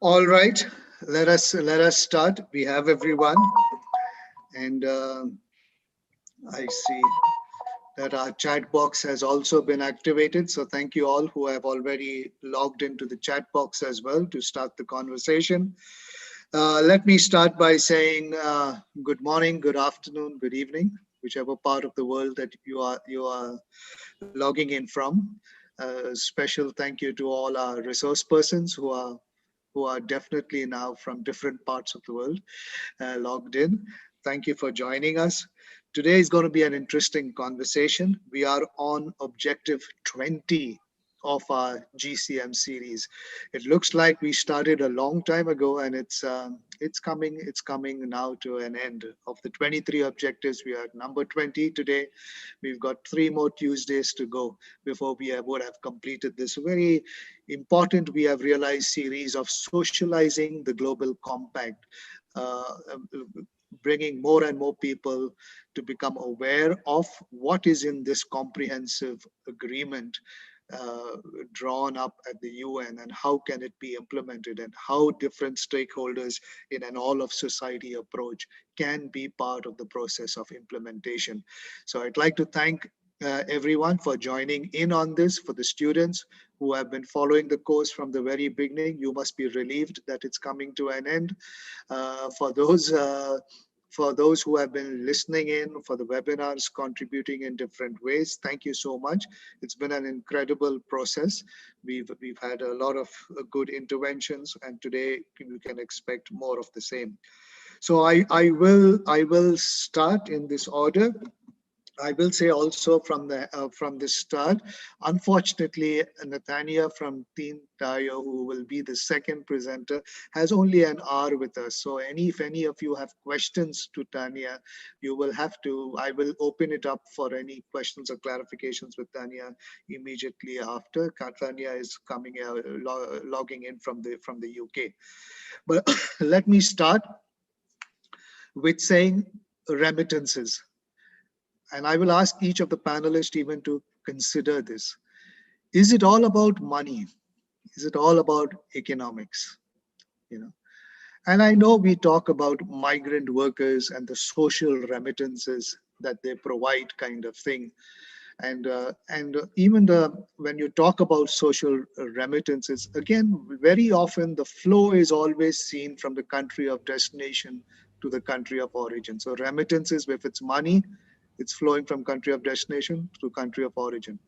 All right, let us start. We have everyone, and I see that our chat box has also been activated. So thank you all who have already logged into the chat box as well to start the conversation. Let me start by saying good morning, good afternoon, good evening, whichever part of the world that you are logging in from. Special thank you to all our resource persons who are definitely now from different parts of the world logged in. Thank you for joining us. Today is going to be an interesting conversation. We are on Objective 20 of our GCM series. It looks like we started a long time ago, and it's coming now to an end of the 23 objectives. We are at number 20 today. We've got 3 more Tuesdays to go before would have completed this very important, we have realized, series of socializing the global compact, uh, bringing more and more people to become aware of what is in this comprehensive agreement uh, drawn up at the UN, and how can it be implemented, and how different stakeholders in an all of society approach can be part of the process of implementation. So I'd like to thank everyone for joining in on this. For the students who have been following the course from the very beginning, you must be relieved that it's coming to an end. For those who have been listening in, for the webinars, contributing in different ways, thank you so much. It's been an incredible process. We've had a lot of good interventions, and today we can expect more of the same. So I will start in this order. I will say also from the start, unfortunately, Nathania from Teen Tayo, who will be the second presenter, has only an hour with us. So if any of you have questions to Tanya, you will have to. I will open it up for any questions or clarifications with Tanya immediately after. Tanya is coming logging in from the UK. But let me start with saying remittances. And I will ask each of the panelists even to consider this. Is it all about money? Is it all about economics? You know, and I know we talk about migrant workers and the social remittances that they provide, kind of thing. And even when you talk about social remittances, again, very often the flow is always seen from the country of destination to the country of origin. So remittances, if it's money, it's flowing from country of destination to country of origin.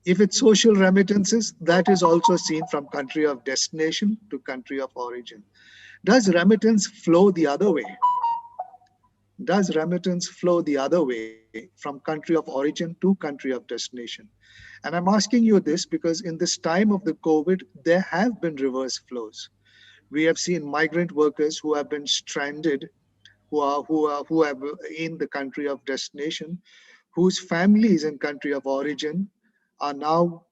If it's social remittances, that is also seen from country of destination to country of origin. Does remittance flow the other way? Does remittance flow the other way from country of origin to country of destination? And I'm asking you this because in this time of the COVID, there have been reverse flows. We have seen migrant workers who have been stranded, who are in the country of destination, whose families in country of origin are now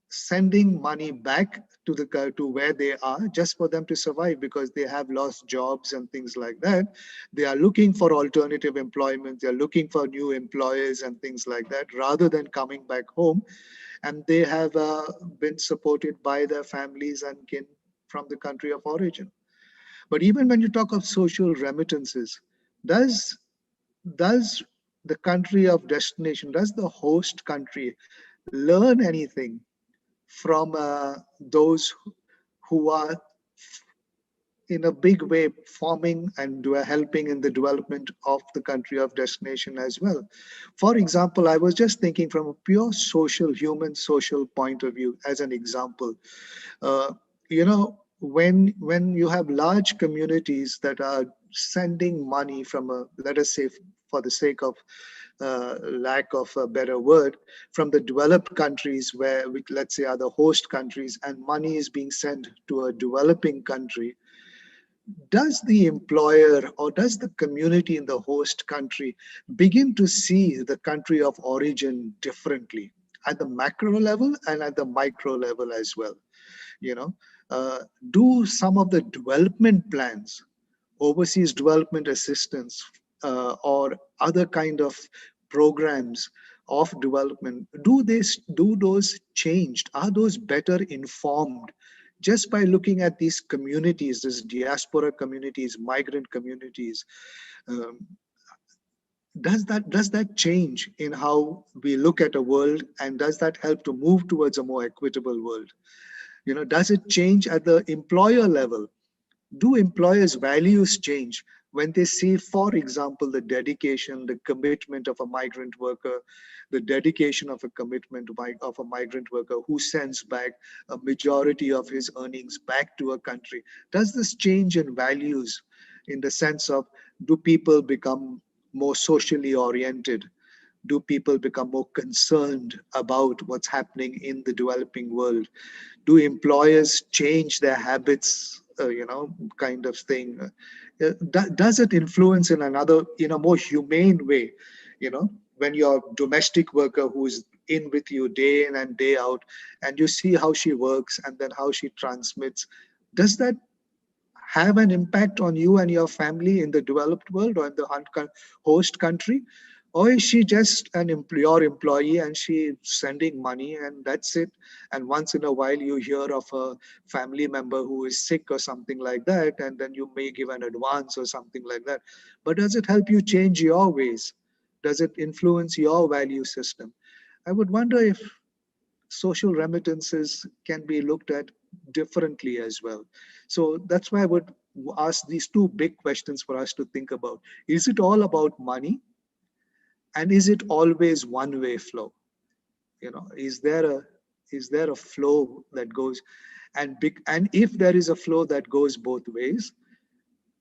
sending money back to where they are just for them to survive, because they have lost jobs and things like that. They are looking for alternative employment, they're looking for new employers and things like that, rather than coming back home. And they have been supported by their families and kin from the country of origin. But even when you talk of social remittances, does does the country of destination, does the host country learn anything from those who are in a big way forming and helping in the development of the country of destination as well? For example, I was just thinking from a pure social, human social point of view, as an example. Uh, when you have large communities that are sending money from let us say, for the sake of lack of a better word, from the developed countries, where let's say are the host countries, and money is being sent to a developing country, does the employer or does the community in the host country begin to see the country of origin differently at the macro level and at the micro level as well? you know uh, do some of the development plans, overseas development assistance, or other kind of programs of development, do those changed, are those better informed just by looking at these communities, these diaspora communities, migrant communities, um, does that change in how we look at a world, and does that help to move towards a more equitable world? Does it change at the employer level? Do employers' values change when they see, for example, the dedication, the commitment of a migrant worker, the dedication of a commitment of a migrant worker who sends back a majority of his earnings back to a country? Does this change in values, in the sense of, do people become more socially oriented? Do people become more concerned about what's happening in the developing world? Do employers change their habits, kind of thing? Does it influence in a more humane way? When your domestic worker who's in with you day in and day out, and you see how she works and then how she transmits, does that have an impact on you and your family in the developed world or in the host country? Or is she just your employee and she's sending money and that's it? And once in a while you hear of a family member who is sick or something like that, and then you may give an advance or something like that. But does it help you change your ways? Does it influence your value system? I would wonder if social remittances can be looked at differently as well. So that's why I would ask these two big questions for us to think about. Is it all about money? And is it always one-way flow? Is there a flow that goes, and if there is a flow that goes both ways,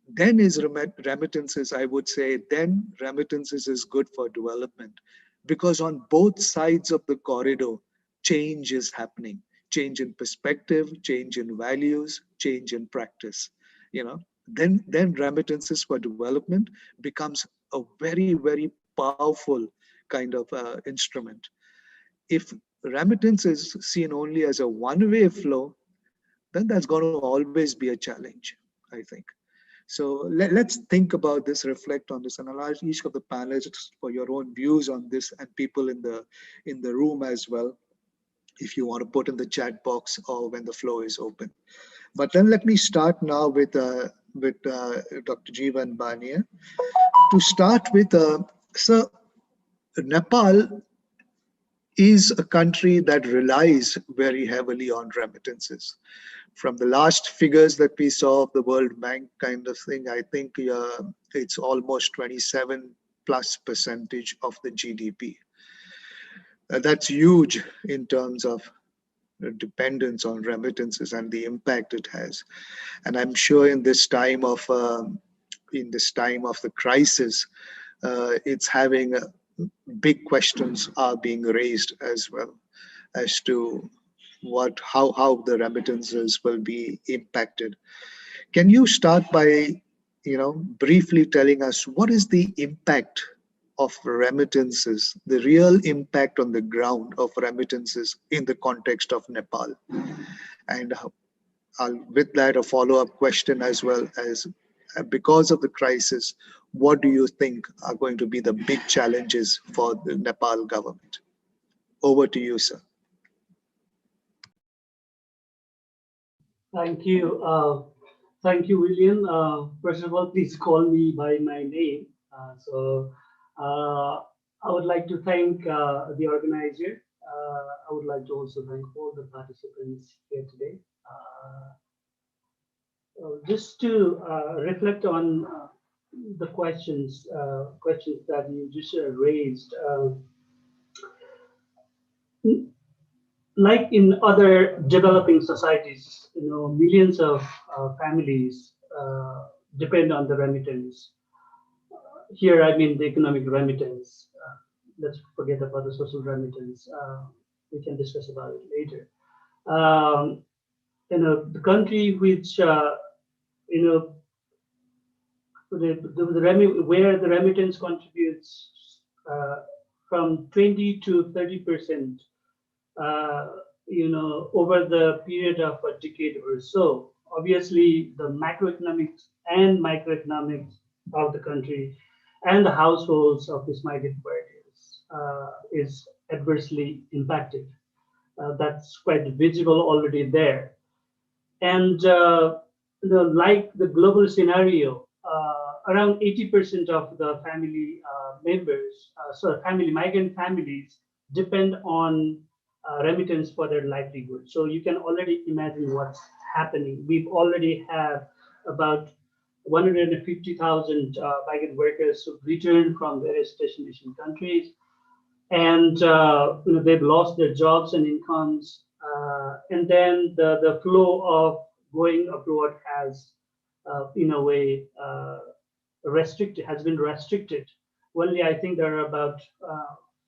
then is remittances, I would say, then remittances is good for development, because on both sides of the corridor, change is happening. Change in perspective, change in values, change in practice. Then remittances for development becomes a very, very powerful kind of instrument. If remittance is seen only as a one-way flow, then that's going to always be a challenge, I think. So let's think about this, reflect on this, and allow each of the panelists for your own views on this, and people in the room as well, if you want to put in the chat box or when the floor is open. But then let me start now with Dr. Jeevan Bania. To start with, so Nepal is a country that relies very heavily on remittances. From the last figures that we saw of the World Bank kind of thing, I think it's almost 27+% of the GDP. That's huge in terms of dependence on remittances and the impact it has. And I'm sure in this time of the crisis, it's having big questions are being raised as well as to how the remittances will be impacted. Can you start by briefly telling us what is the impact of remittances, the real impact on the ground of remittances in the context of Nepal? And with that, a follow-up question as well, as because of the crisis, what do you think are going to be the big challenges for the Nepal government? Over to you, sir. Thank you. Thank you, William. First of all, please call me by my name. I would like to thank the organizer. I would like to also thank all the participants here today. Just to reflect on the questions that you just raised. Like in other developing societies, millions of families depend on the remittance. Here, I mean the economic remittance. Let's forget about the social remittance. We can discuss about it later. The country which where the remittance contributes from 20 to 30%. Over the period of a decade or so. Obviously, the macroeconomics and microeconomics of the country and the households of these migrant workers is adversely impacted. That's quite visible already there. And like the global scenario, around 80% of the family members, so migrant families depend on remittance for their livelihood. So you can already imagine what's happening. We've already have about 150,000 migrant workers who returned from various destination countries, and they've lost their jobs and incomes, and then the flow of going abroad has, in a way, has been restricted. Only I think there are about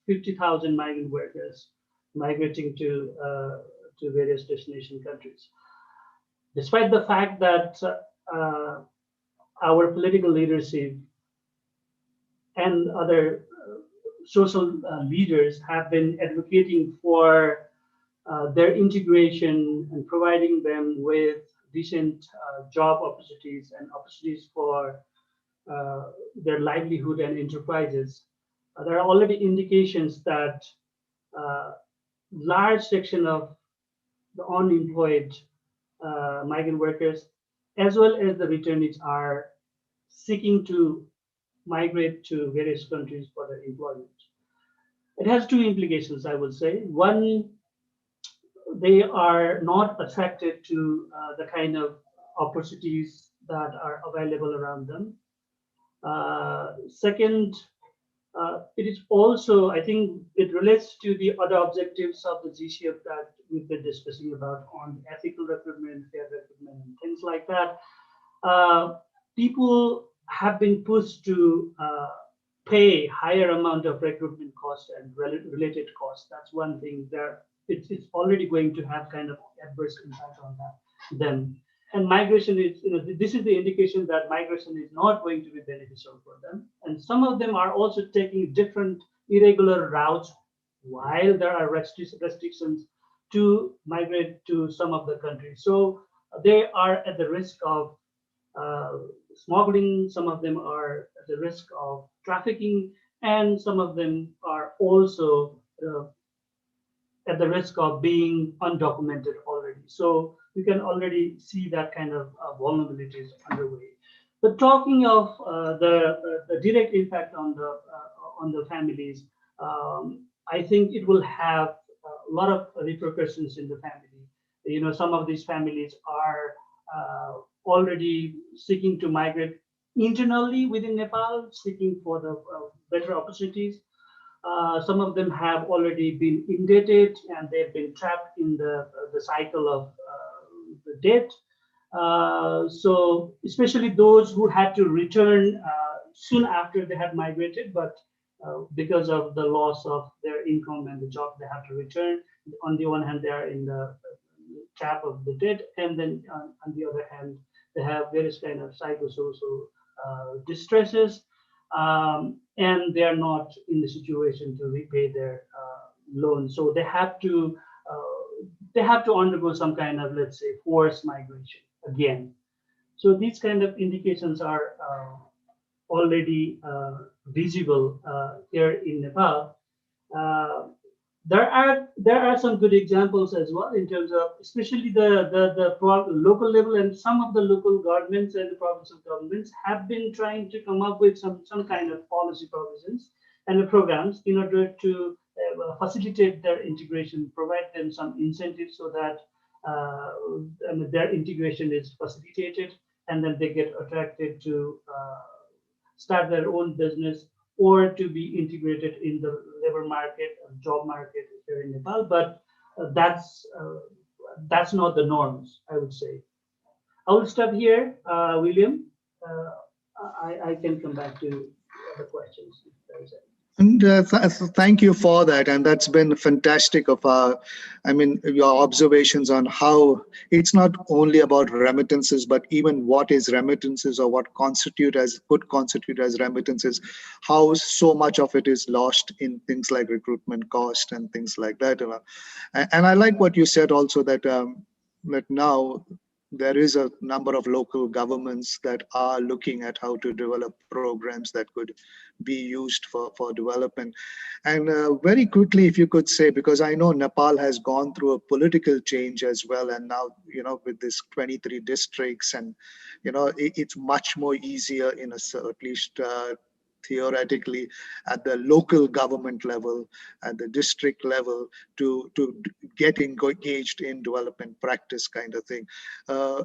50,000 migrant workers migrating to various destination countries. Despite the fact that our political leadership and other social leaders have been advocating for their integration and providing them with decent job opportunities and opportunities for their livelihood and enterprises. There are already indications that large section of the unemployed migrant workers, as well as the returnees, are seeking to migrate to various countries for their employment. It has two implications, I would say. One, they are not attracted to the kind of opportunities that are available around them. Second, it is also, I think it relates to the other objectives of the GCM that we've been discussing about on ethical recruitment, fair recruitment, and things like that. People have been pushed to pay higher amount of recruitment costs and related costs. That's one thing there. It's already going to have kind of adverse impact on them. And migration is, this is the indication that migration is not going to be beneficial for them. And some of them are also taking different irregular routes while there are restrictions to migrate to some of the countries. So they are at the risk of smuggling, some of them are at the risk of trafficking, and some of them are also at the risk of being undocumented already. So you can already see that kind of vulnerabilities underway. But talking of the direct impact on the families, I think it will have a lot of repercussions in the family. Some of these families are already seeking to migrate internally within Nepal, seeking for the better opportunities. Some of them have already been indebted and they've been trapped in the cycle of the debt. So especially those who had to return soon after they had migrated, but because of the loss of their income and the job, they have to return. On the one hand, they are in the trap of the debt, and then on the other hand, they have various kind of psychosocial distresses, and they are not in the situation to repay their loan. So they have to undergo some kind of, let's say, forced migration again. So these kind of indications are already visible here in Nepal. There are some good examples as well in terms of, especially the local level, and some of the local governments and the provincial governments have been trying to come up with some kind of policy provisions and the programs in order to facilitate their integration, provide them some incentives so that their integration is facilitated, and then they get attracted to start their own business or to be integrated in the labor market, job market here in Nepal. But that's not the norms, I would say. I will stop here, William. I can come back to other questions if there is any. And thank you for that. And that's been fantastic of your observations on how it's not only about remittances, but even what is remittances or what could constitute as remittances, how so much of it is lost in things like recruitment cost and things like that. And I like what you said also that that now there is a number of local governments that are looking at how to develop programs that could be used for development. And very quickly, if you could say, because I know Nepal has gone through a political change as well, and now, with this 23 districts, and, it's much more easier at least theoretically, at the local government level, at the district level, to get engaged in development practice kind of thing. Uh,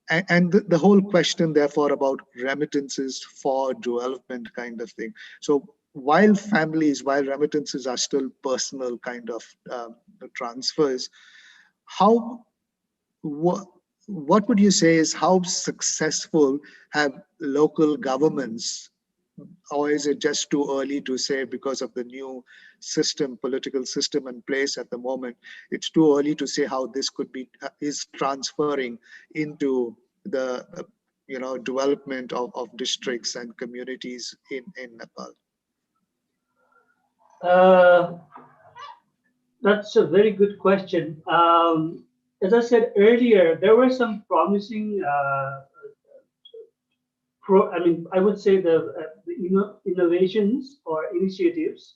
and the whole question, therefore, about remittances for development kind of thing. So while remittances are still personal kind of transfers, how what would you say is how successful have local governments, or is it just too early to say because of the new political system in place at the moment? It's too early to say how this could be is transferring into the development of districts and communities in Nepal. Uh, that's a very good question. As I said earlier, there were some promising I would say the innovations or initiatives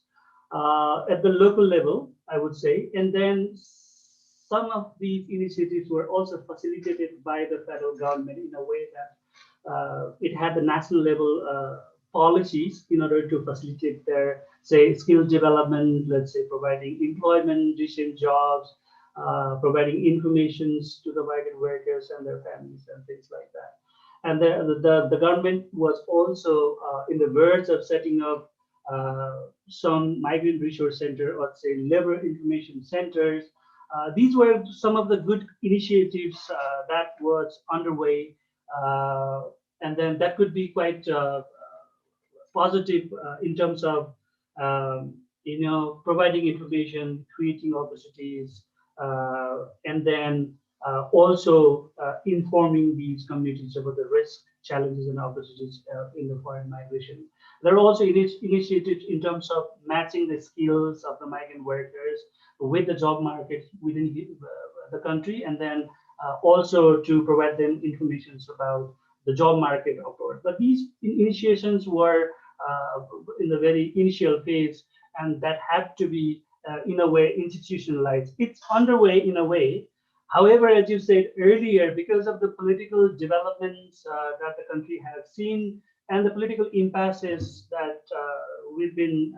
at the local level, I would say, and then some of these initiatives were also facilitated by the federal government in a way that it had the national level policies in order to facilitate their, say, skill development, let's say providing employment, decent jobs, providing informations to the migrant workers and their families and things like that. And the government was also in the verge of setting up some migrant resource center, or say labor information centers. These were some of the good initiatives that was underway, and then that could be quite positive in terms of providing information, creating opportunities, and then also informing these communities about the risk, challenges, and opportunities in the foreign migration. There are also initiatives in terms of matching the skills of the migrant workers with the job market within the country, and then also to provide them information about the job market abroad. But these initiations were in the very initial phase, and that had to be in a way institutionalized. It's underway in a way. However, as you said earlier, because of the political developments that the country has seen and the political impasses that we've been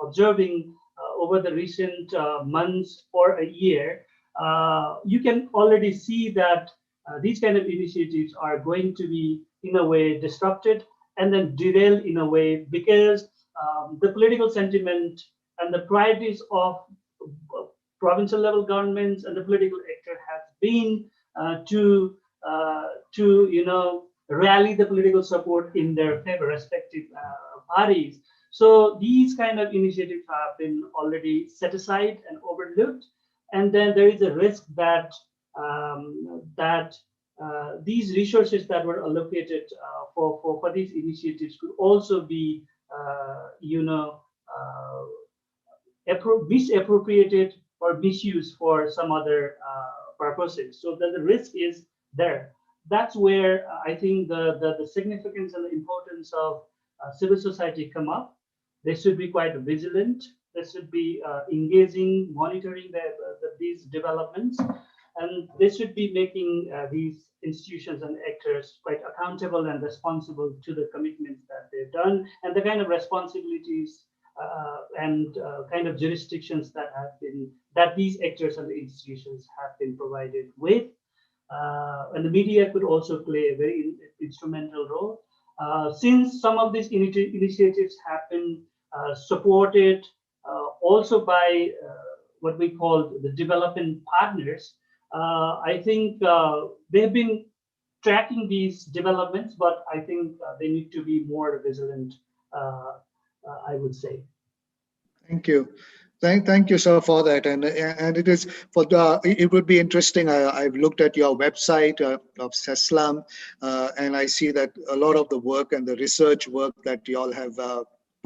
observing over the recent months or a year, you can already see that these kind of initiatives are going to be, in a way, disrupted and then derailed in a way, because the political sentiment and the priorities of provincial level governments and the political actor has been to rally the political support in their favor, respective parties. So these kind of initiatives have been already set aside and overlooked, and then there is a risk that these resources that were allocated for these initiatives could also be misappropriated or misused for some other purposes. So the risk is there. That's where I think the significance and the importance of civil society come up. They should be quite vigilant. They should be engaging, monitoring these developments, and they should be making these institutions and actors quite accountable and responsible to the commitments that they've done, and the kind of responsibilities and kind of jurisdictions that these actors and the institutions have been provided with. And the media could also play a very instrumental role. Since some of these initiatives have been supported also by what we call the development partners, I think they've been tracking these developments, but I think they need to be more vigilant, I would say. Thank you. Thank you, sir, for that. And it is it would be interesting. I've looked at your website of CESLAM, and I see that a lot of the work and the research work that you all have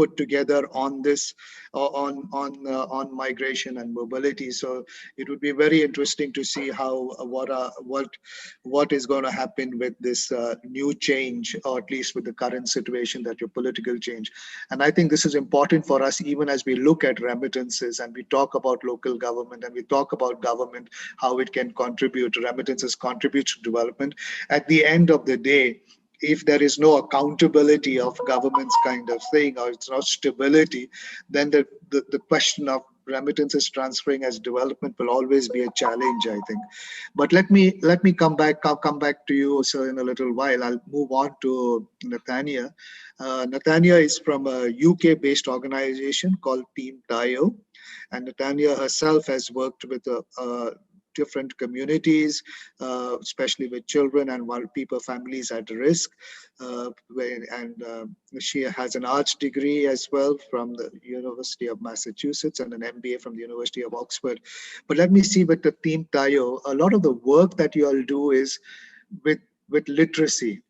put together on this, on migration and mobility. So it would be very interesting to see how what is going to happen with this new change, or at least with the current situation, that your political change. And I think this is important for us, even as we look at remittances and we talk about local government and we talk about government, how it can contribute, remittances contribute to development. At the end of the day, if there is no accountability of government's kind of thing, or it's not stability, then the question of remittances transferring as development will always be a challenge, I think. But let me come back. I'll come back to you, sir, in a little while. I'll move on to Nathania. Nathania is from a UK-based organization called Team Tayo, and Nathania herself has worked with different communities, especially with children and families at risk. She has an arts degree as well from the University of Massachusetts and an MBA from the University of Oxford. But let me see with the Team Tayo, a lot of the work that you all do is with literacy.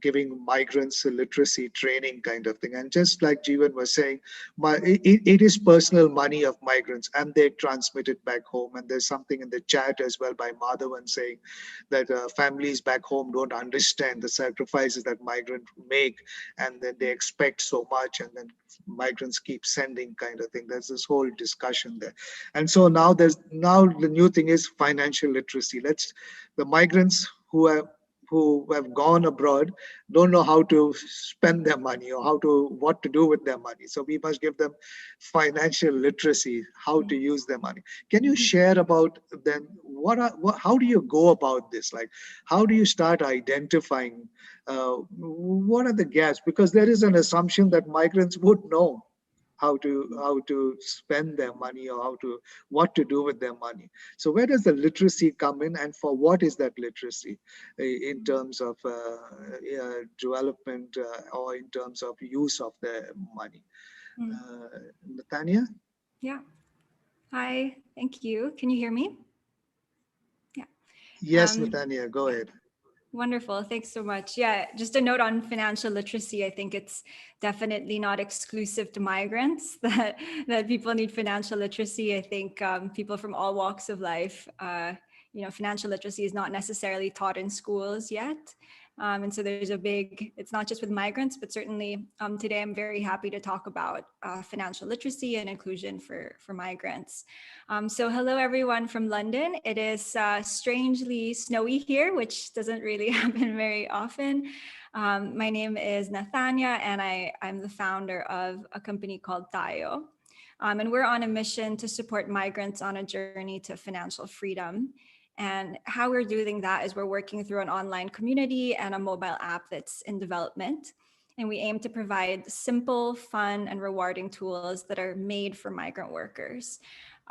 Giving migrants a literacy training kind of thing. And just like Jeevan was saying, it is personal money of migrants and they transmit it back home. And there's something in the chat as well by Madhavan saying that families back home don't understand the sacrifices that migrants make, and then they expect so much, and then migrants keep sending kind of thing. There's this whole discussion there. And so now the new thing is financial literacy. The migrants who have gone abroad don't know how to spend their money or what to do with their money. So we must give them financial literacy, how to use their money. Can you share about then how do you go about this? Like, how do you start identifying what are the gaps? Because there is an assumption that migrants would know how to spend their money, or what to do with their money. So where does the literacy come in, and for what is that literacy in terms of development or in terms of use of their money? Nathania? Yeah. Hi, thank you. Can you hear me? Yeah. Yes, Nathania, go ahead. Wonderful. Thanks so much. Yeah, just a note on financial literacy. I think it's definitely not exclusive to migrants that people need financial literacy. I think people from all walks of life, financial literacy is not necessarily taught in schools yet. And so there's it's not just with migrants, but certainly today I'm very happy to talk about financial literacy and inclusion for migrants. So hello everyone from London. It is strangely snowy here, which doesn't really happen very often. My name is Nathania, and I'm the founder of a company called Tayo. And we're on a mission to support migrants on a journey to financial freedom. And how we're doing that is we're working through an online community and a mobile app that's in development. And we aim to provide simple, fun, and rewarding tools that are made for migrant workers.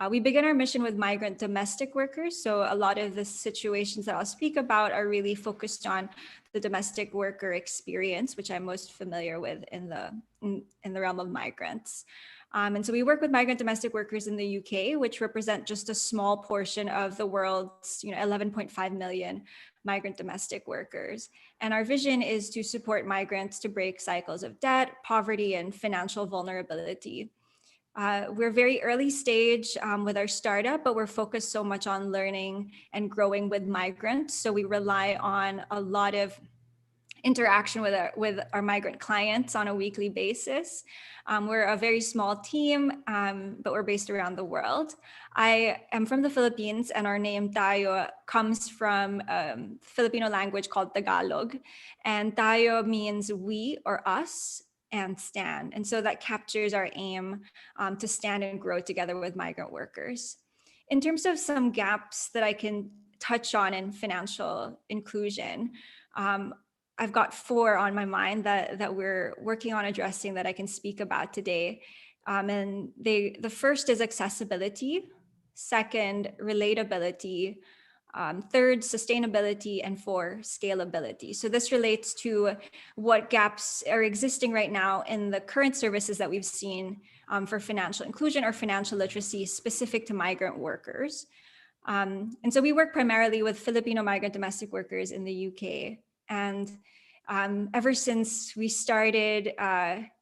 We begin our mission with migrant domestic workers. So a lot of the situations that I'll speak about are really focused on the domestic worker experience, which I'm most familiar with in the realm of migrants. And so we work with migrant domestic workers in the UK, which represent just a small portion of the world's 11.5 million migrant domestic workers. And our vision is to support migrants to break cycles of debt, poverty, and financial vulnerability. We're very early stage with our startup, but we're focused so much on learning and growing with migrants. So we rely on a lot of interaction with our migrant clients on a weekly basis. We're a very small team, but we're based around the world. I am from the Philippines, and our name Tayo comes from Filipino language called Tagalog. And Tayo means we or us, and stand. And so that captures our aim to stand and grow together with migrant workers. In terms of some gaps that I can touch on in financial inclusion, I've got 4 on my mind that we're working on addressing that I can speak about today. And the first is accessibility, second, relatability, third, sustainability, and 4, scalability. So this relates to what gaps are existing right now in the current services that we've seen for financial inclusion or financial literacy specific to migrant workers. And so we work primarily with Filipino migrant domestic workers in the UK. And ever since we started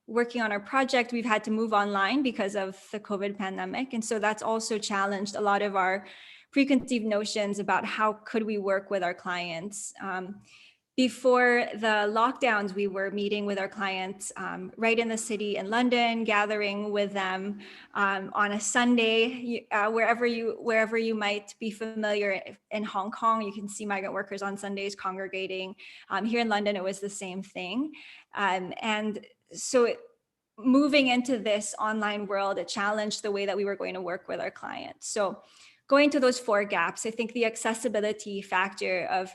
working on our project, we've had to move online because of the COVID pandemic. And so that's also challenged a lot of our preconceived notions about how could we work with our clients. Before the lockdowns, we were meeting with our clients right in the city in London, gathering with them on a Sunday, wherever you might be familiar. In Hong Kong, you can see migrant workers on Sundays congregating. Here in London, it was the same thing. And so moving into this online world, it challenged the way that we were going to work with our clients. So going to those 4 gaps, I think the accessibility factor of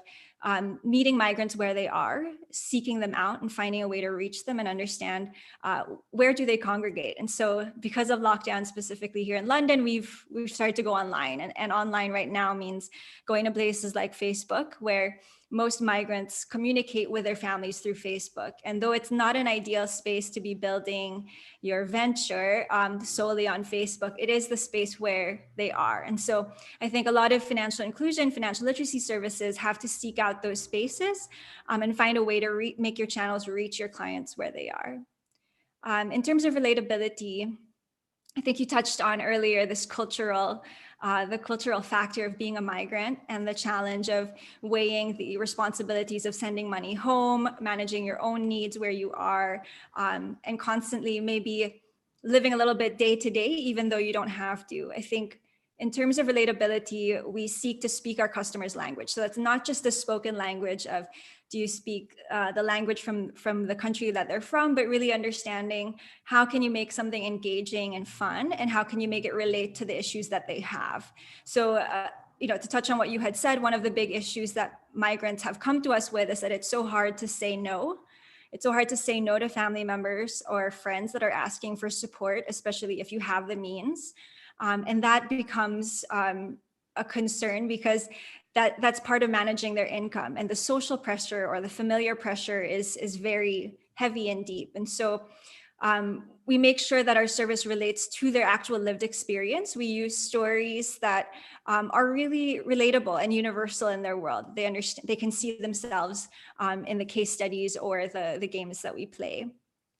meeting migrants where they are, seeking them out and finding a way to reach them and understand where do they congregate. And so because of lockdown specifically here in London, we've started to go online, and online right now means going to places like Facebook, where most migrants communicate with their families through Facebook. And though it's not an ideal space to be building your venture solely on Facebook, it is the space where they are. And so I think a lot of financial inclusion, financial literacy services have to seek out those spaces and find a way to make your channels reach your clients where they are. In terms of relatability, I think you touched on earlier this the cultural factor of being a migrant and the challenge of weighing the responsibilities of sending money home, managing your own needs where you are, and constantly maybe living a little bit day to day, even though you don't have to. I think in terms of relatability, we seek to speak our customers' language. So that's not just the spoken language of, do you speak the language from the country that they're from, but really understanding how can you make something engaging and fun, and how can you make it relate to the issues that they have. So, to touch on what you had said, one of the big issues that migrants have come to us with is that it's so hard to say no. It's so hard to say no to family members or friends that are asking for support, especially if you have the means. And that becomes a concern, because that's part of managing their income, and the social pressure or the familiar pressure is very heavy and deep. And so we make sure that our service relates to their actual lived experience. We use stories that are really relatable and universal in their world. They understand, they can see themselves in the case studies or the games that we play.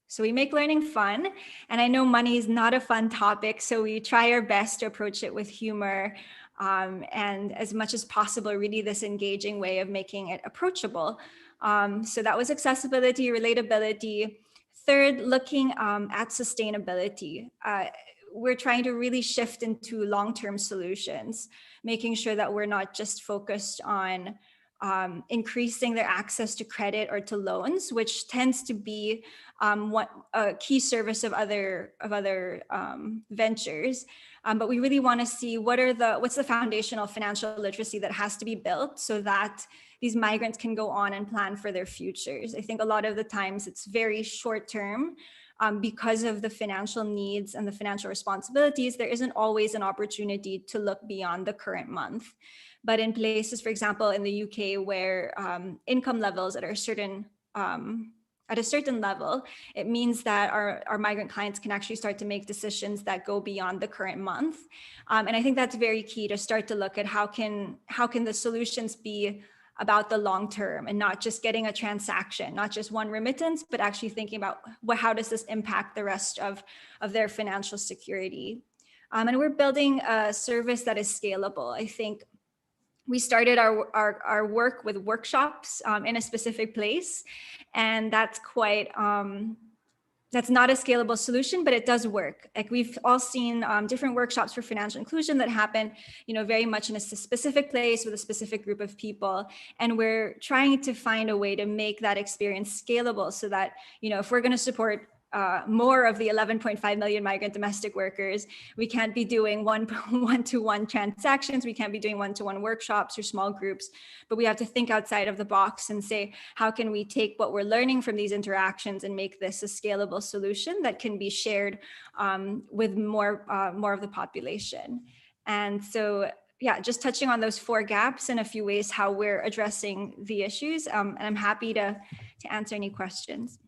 So we make learning fun, and I know money is not a fun topic, so we try our best to approach it with humor and as much as possible, really this engaging way of making it approachable. So that was accessibility, relatability. Third, looking at sustainability. We're trying to really shift into long-term solutions, making sure that we're not just focused on increasing their access to credit or to loans, which tends to be a key service of other ventures. But we really want to see what's the foundational financial literacy that has to be built so that these migrants can go on and plan for their futures. I think a lot of the times it's very short term. Because of the financial needs and the financial responsibilities, there isn't always an opportunity to look beyond the current month. But in places, for example, in the UK, where income levels at a certain level, it means that our migrant clients can actually start to make decisions that go beyond the current month. And I think that's very key, to start to look at how can the solutions be about the long term, and not just getting a transaction, not just one remittance, but actually thinking about how does this impact the rest of their financial security. And we're building a service that is scalable. I think we started our work with workshops in a specific place, and that's that's not a scalable solution, but it does work. Like, we've all seen different workshops for financial inclusion that happen, very much in a specific place with a specific group of people. And we're trying to find a way to make that experience scalable so that, if we're going to support more of the 11.5 million migrant domestic workers, we can't be doing one-to-one transactions. We can't be doing one-to-one workshops or small groups, but we have to think outside of the box and say, how can we take what we're learning from these interactions and make this a scalable solution that can be shared with more of the population? And so, yeah, just touching on those 4 gaps in a few ways, how we're addressing the issues. And I'm happy to answer any questions.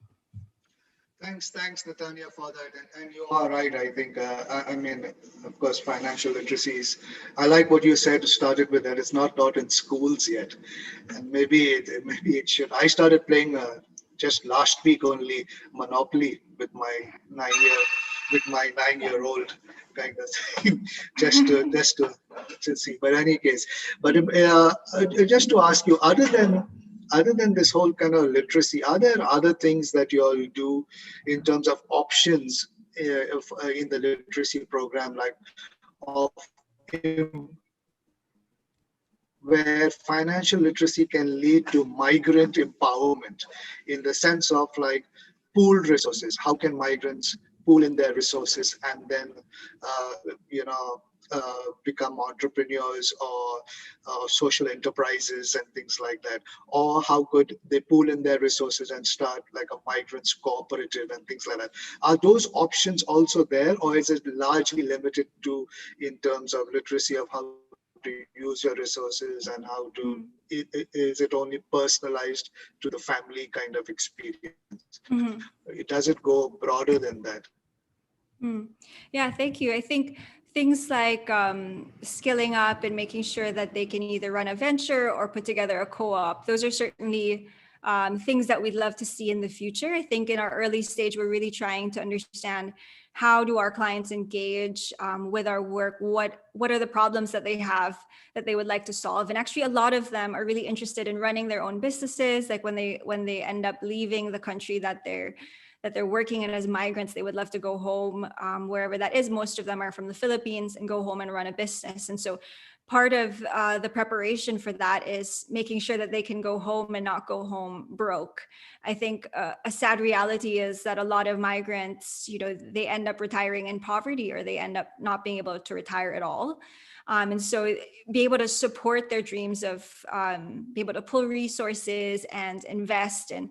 Thanks, Natanya, for that. And you are right. I think, of course, financial literacies. I like what you said, started with that. It's not taught in schools yet. And maybe it should. I started playing just last week only Monopoly with my 9-year-old kind of thing, just to see. But any case, but just to ask you, other than this whole kind of literacy, are there other things that you all do in terms of options in the literacy program, like of where financial literacy can lead to migrant empowerment in the sense of like pooled resources? How can migrants pool in their resources and then, become entrepreneurs or social enterprises and things like that? Or how could they pool in their resources and start like a migrants cooperative and things like that? Are those options also there, or is it largely limited to in terms of literacy of how to use your resources and how to, is it only personalized to the family kind of experience? Does it go broader than that? Yeah, thank you. I think things like skilling up and making sure that they can either run a venture or put together a co-op, those are certainly things that we'd love to see in the future. I think in our early stage, we're really trying to understand how do our clients engage with our work? What are the problems that they have that they would like to solve? And actually, a lot of them are really interested in running their own businesses. Like when they end up leaving the country that they're working in as migrants, they would love to go home, wherever that is. Most of them are from the Philippines, and go home and run a business. And so part of the preparation for that is making sure that they can go home and not go home broke. I think a sad reality is that a lot of migrants, they end up retiring in poverty, or they end up not being able to retire at all. And so be able to support their dreams of be able to pull resources and invest and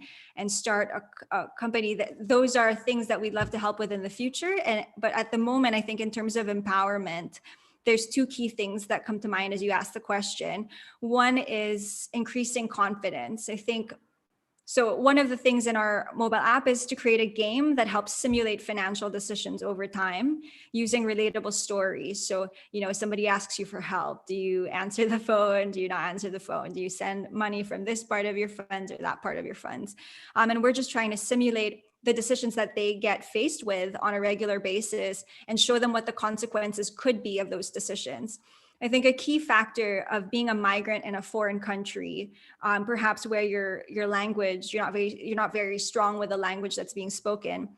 start a company, those are things that we'd love to help with in the future. But at the moment, I think in terms of empowerment, there's two key things that come to mind as you ask the question. One is increasing confidence. I think, so one of the things in our mobile app is to create a game that helps simulate financial decisions over time using relatable stories. So, somebody asks you for help. Do you answer the phone? Do you not answer the phone? Do you send money from this part of your funds or that part of your funds? And we're just trying to simulate the decisions that they get faced with on a regular basis and show them what the consequences could be of those decisions. I think a key factor of being a migrant in a foreign country, perhaps where your language, you're not very strong with the language that's being spoken.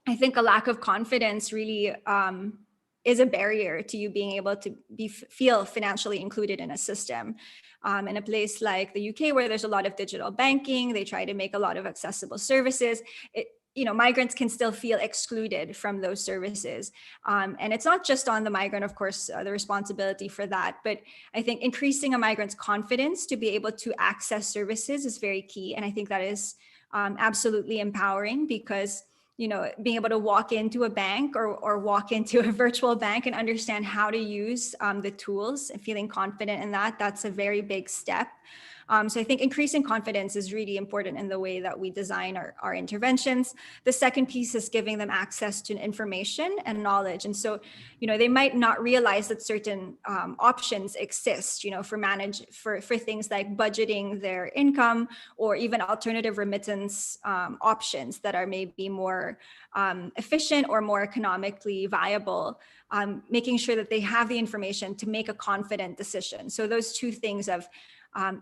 I think a lack of confidence really is a barrier to you being able to feel financially included in a system. In a place like the UK, where there's a lot of digital banking, they try to make a lot of accessible services. Migrants can still feel excluded from those services. And it's not just on the migrant, of course, the responsibility for that, but I think increasing a migrant's confidence to be able to access services is very key. And I think that is absolutely empowering, because being able to walk into a bank or walk into a virtual bank and understand how to use the tools and feeling confident in that's a very big step. So I think increasing confidence is really important in the way that we design our interventions. The second piece is giving them access to information and knowledge. And so, they might not realize that certain options exist, for things like budgeting their income, or even alternative remittance options that are maybe more efficient or more economically viable. Making sure that they have the information to make a confident decision. So those two things of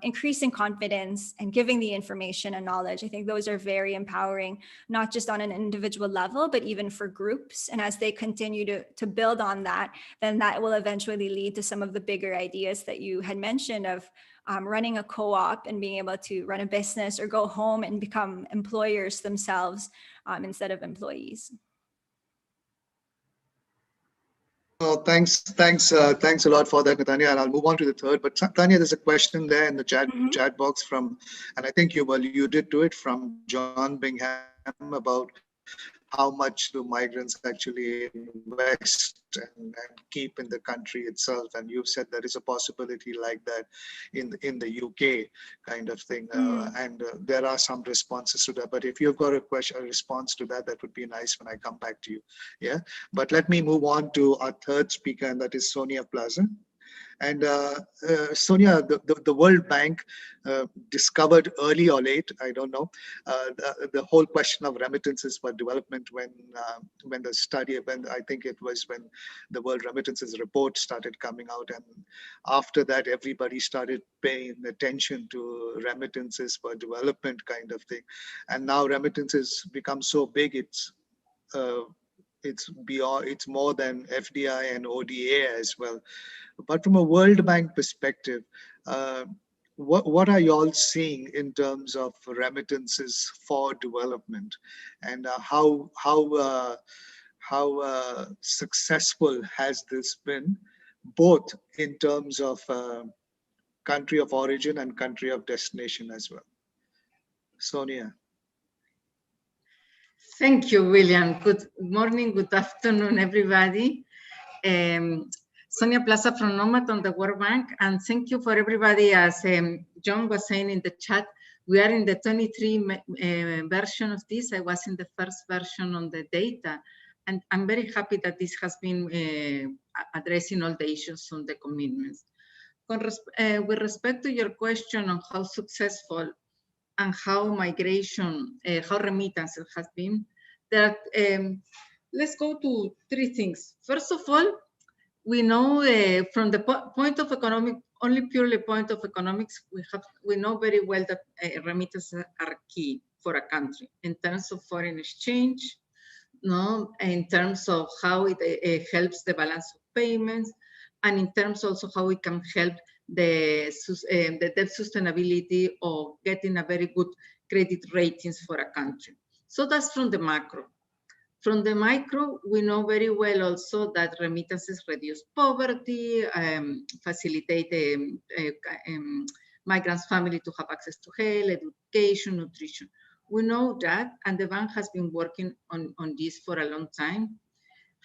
increasing confidence and giving the information and knowledge, I think those are very empowering, not just on an individual level, but even for groups. And as they continue to build on that, then that will eventually lead to some of the bigger ideas that you had mentioned of running a co-op and being able to run a business or go home and become employers themselves instead of employees. Well, thanks a lot for that, Natanya. And I'll move on to the third. But Tanya, there's a question there in the chat box from, and I think you alluded to it, from John Bingham about how much do migrants actually invest and keep in the country itself. And you've said there is a possibility like that in the UK kind of thing. And there are some responses to that. But if you've got a response to that, that would be nice when I come back to you. Yeah. But let me move on to our third speaker, and that is Sonia Plaza. And Sonia, the World Bank discovered early or late, I don't know, the whole question of remittances for development when the study, when I think it was when the World Remittances report started coming out, and after that everybody started paying attention to remittances for development kind of thing, and now remittances become so big, it's beyond, it's more than FDI and ODA as well. But from a World Bank perspective, what are you all seeing in terms of remittances for development, and how successful has this been, both in terms of country of origin and country of destination as well? Sonia. Thank you, William. Good morning, good afternoon, everybody. Sonia Plaza from Nomad on the World Bank, and thank you for everybody. As John was saying in the chat, we are in the 23 version of this. I was in the first version on the data, and I'm very happy that this has been addressing all the issues on the commitments. With respect to your question on how successful and how migration, how remittances has been, that let's go to three things. First of all, we know from the point of economic, only purely point of economics, we know very well that remittances are key for a country in terms of foreign exchange, no, in terms of how it helps the balance of payments, and in terms also how it can help the debt sustainability or getting a very good credit ratings for a country. So that's from the macro. From the micro, we know very well also that remittances reduce poverty, facilitate migrants' family to have access to health, education, nutrition. We know that, and the bank has been working on this for a long time.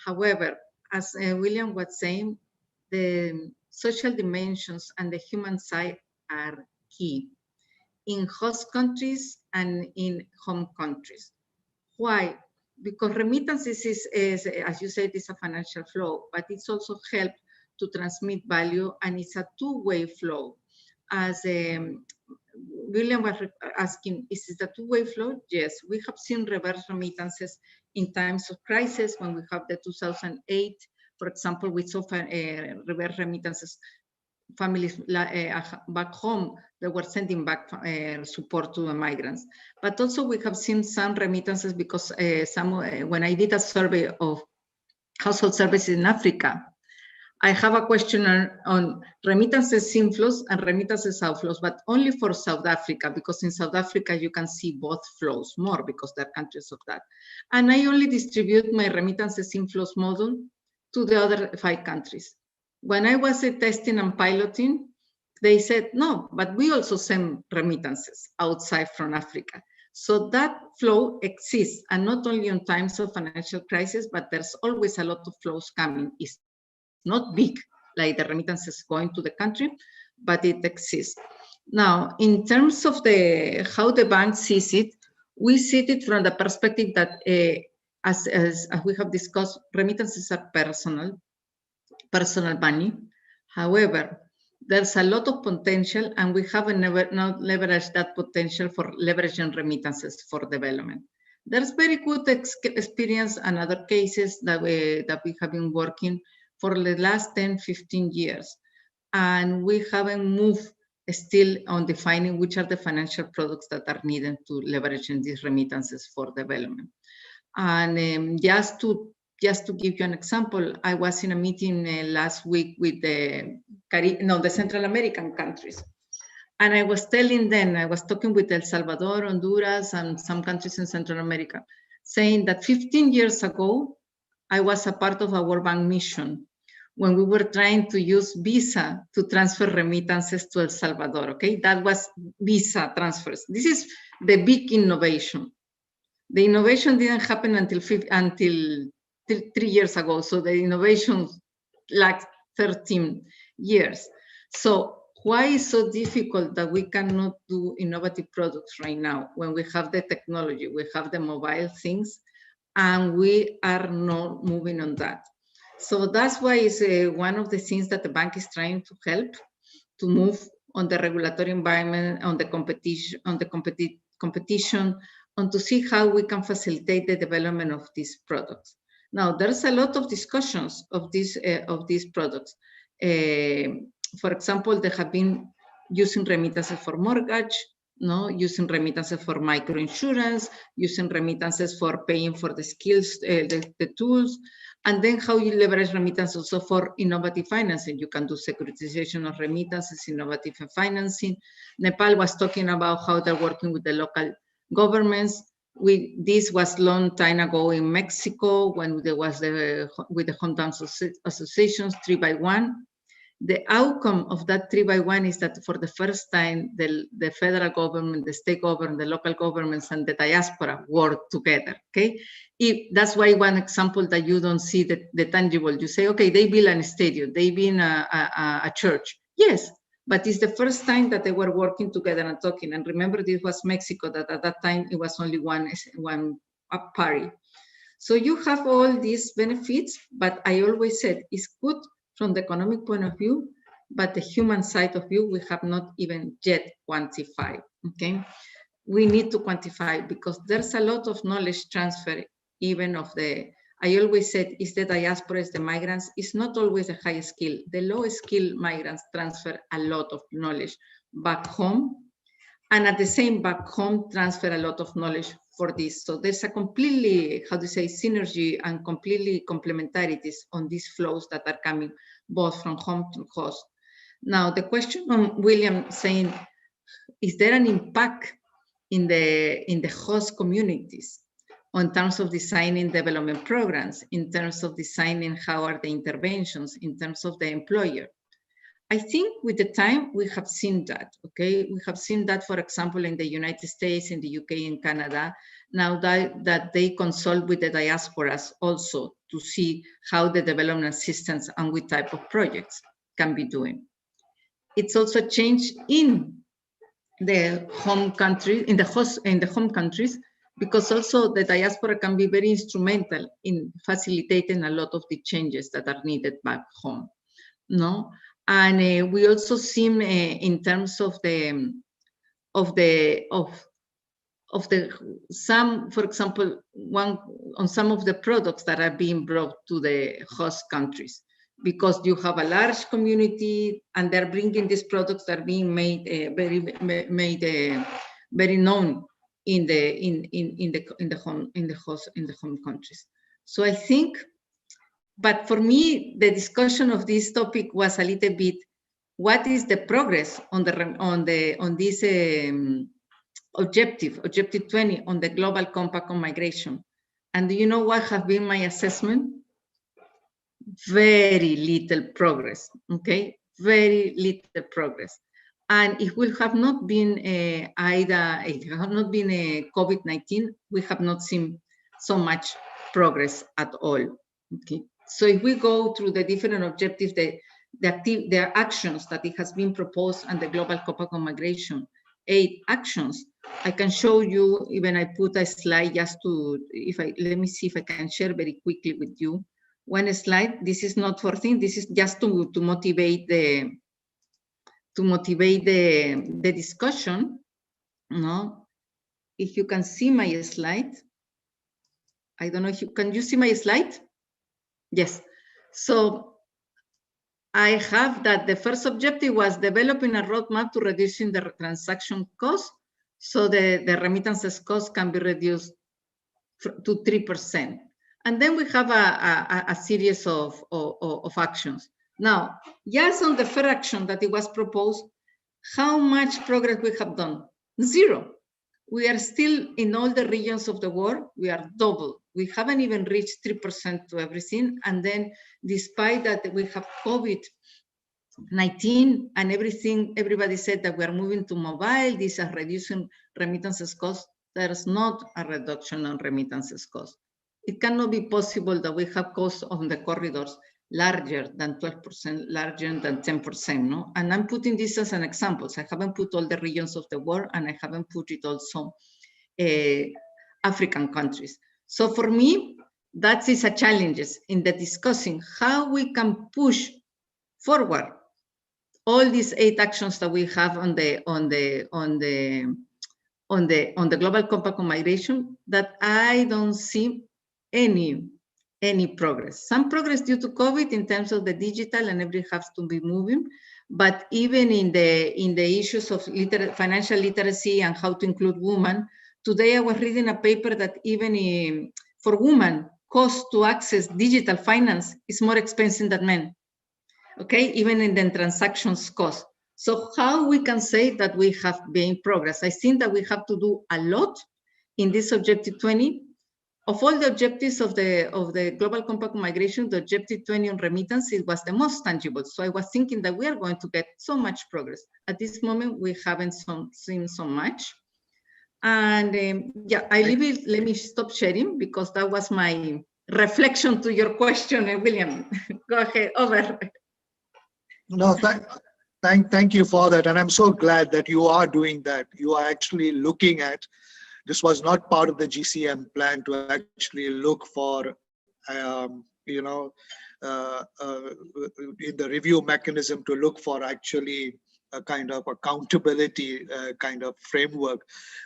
However, as William was saying, the social dimensions and the human side are key in host countries and in home countries. Why? Because remittances is, as you said, is a financial flow, but it's also help to transmit value, and it's a two-way flow. As William was asking, is it a two-way flow? Yes, we have seen reverse remittances in times of crisis. When we have the 2008, for example, we saw reverse remittances. Families back home, they were sending back support to the migrants. But also we have seen some remittances because when I did a survey of household services in Africa, I have a questionnaire on remittances inflows and remittances outflows, but only for South Africa, because in South Africa you can see both flows more because they're countries of that. And I only distribute my remittances inflows model to the other 5 countries. When I was testing and piloting, they said, no, but we also send remittances outside from Africa. So that flow exists, and not only in times of financial crisis, but there's always a lot of flows coming. It's not big, like the remittances going to the country, but it exists. Now, in terms of how the bank sees it, we see it from the perspective that, as we have discussed, remittances are personal money. However, there's a lot of potential, and we haven't not leveraged that potential for leveraging remittances for development. There's very good experience and other cases that we have been working for the last 10, 15 years. And we haven't moved still on defining which are the financial products that are needed to leveraging these remittances for development. And just to give you an example, I was in a meeting last week with the Central American countries. And I was telling them, I was talking with El Salvador, Honduras, and some countries in Central America, saying that 15 years ago, I was a part of a World Bank mission when we were trying to use Visa to transfer remittances to El Salvador, okay? That was Visa transfers. This is the big innovation. The innovation didn't happen until 3 years ago. So the innovation lacked 13 years. So why is so difficult that we cannot do innovative products right now when we have the technology, we have the mobile things, and we are not moving on that? So that's why it's one of the things that the bank is trying to help to move on the regulatory environment, on the competition, and to see how we can facilitate the development of these products. Now, there's a lot of discussions of these products. For example, they have been using remittances for mortgage, using remittances for microinsurance, using remittances for paying for the skills, the tools, and then how you leverage remittances also for innovative financing. You can do securitization of remittances, innovative financing. Nepal was talking about how they're working with the local governments. This was long time ago in Mexico when there was with the hometown associations 3x1. The outcome of that 3x1 is that for the first time, the federal government, the state government, the local governments, and the diaspora work together, okay? That's why one example that you don't see the tangible, you say, okay, they build a stadium, they build a church. Yes, but it's the first time that they were working together and talking. And remember, this was Mexico, that at that time, it was only one party. So you have all these benefits, but I always said, it's good from the economic point of view, but the human side of view, we have not even yet quantified, okay? We need to quantify because there's a lot of knowledge transfer, even of I always said, is the diaspora, is the migrants, it's not always the high skill. The low skill migrants transfer a lot of knowledge back home, and at the same back home, transfer a lot of knowledge for this. So there's a completely, synergy and completely complementarities on these flows that are coming both from home to host. Now, the question on William saying, is there an impact in the host communities in terms of designing development programs, in terms of designing how are the interventions, in terms of the employer? I think with the time we have seen that, okay? We have seen that, for example, in the United States, in the UK, and Canada, now that they consult with the diasporas also to see how the development assistance and what type of projects can be doing. It's also changed in the home country, in the home countries, because also the diaspora can be very instrumental in facilitating a lot of the changes that are needed back home, no? And we also see in terms of some, for example, on some of the products that are being brought to the host countries, because you have a large community and they're bringing these products that are being made very known in the home countries. So I think. But for me, the discussion of this topic was a little bit, what is the progress on this objective 20 on the Global Compact on Migration? And do you know what has been my assessment? Very little progress, okay? Very little progress. And it will have not been COVID-19, we have not seen so much progress at all, okay? So if we go through the different objectives, the actions that it has been proposed and the Global Compact on Migration, 8 actions, I can show you, even I put a slide just to, let me see if I can share very quickly with you. One slide, this is not for things, this is just to motivate the discussion, no? If you can see my slide, I don't know if can you see my slide? Yes, so I have that the first objective was developing a roadmap to reducing the transaction cost, so the remittances cost can be reduced to 3%. And then we have a series of actions. Now, just on the first action that it was proposed, how much progress we have done? 0. We are still in all the regions of the world, we are double. We haven't even reached 3% to everything. And then despite that we have COVID-19 and everything, everybody said that we are moving to mobile, these are reducing remittances costs. There's not a reduction on remittances costs. It cannot be possible that we have costs on the corridors larger than 12%, larger than 10%, no? And I'm putting this as an example. So I haven't put all the regions of the world and I haven't put it also African countries. So for me, that is a challenge in the discussing how we can push forward all these 8 actions that we have on the Global Compact on Migration, that I don't see any progress. Some progress due to COVID in terms of the digital, and everything has to be moving. But even in the issues of financial literacy and how to include women, today I was reading a paper that even for women, cost to access digital finance is more expensive than men. Okay, even in the transactions cost. So how we can say that we have made progress? I think that we have to do a lot in this Objective 20. Of all the objectives of the Global Compact on Migration, the Objective 20 on remittances was the most tangible. So I was thinking that we are going to get so much progress. At this moment, we haven't seen so much. And yeah, let me stop sharing, because that was my reflection to your question, William. Go ahead, over. No, thank you for that. And I'm so glad that you are doing that. You are actually looking at, this was not part of the GCM plan to actually look for, in the review mechanism to look for actually a kind of accountability kind of framework.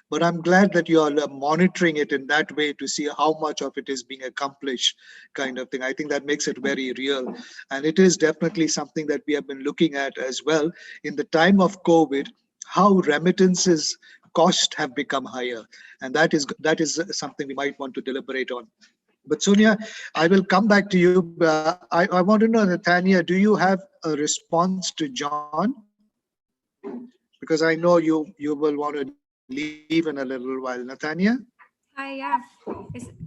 But I'm glad that you are monitoring it in that way to see how much of it is being accomplished kind of thing. I think that makes it very real. And it is definitely something that we have been looking at as well. In the time of COVID, how remittances costs have become higher. And that is something we might want to deliberate on. But Sonia, I will come back to you. I want to know, Nathania, do you have a response to John? Because I know you will want to leave in a little while. Nathania? Hi, yeah.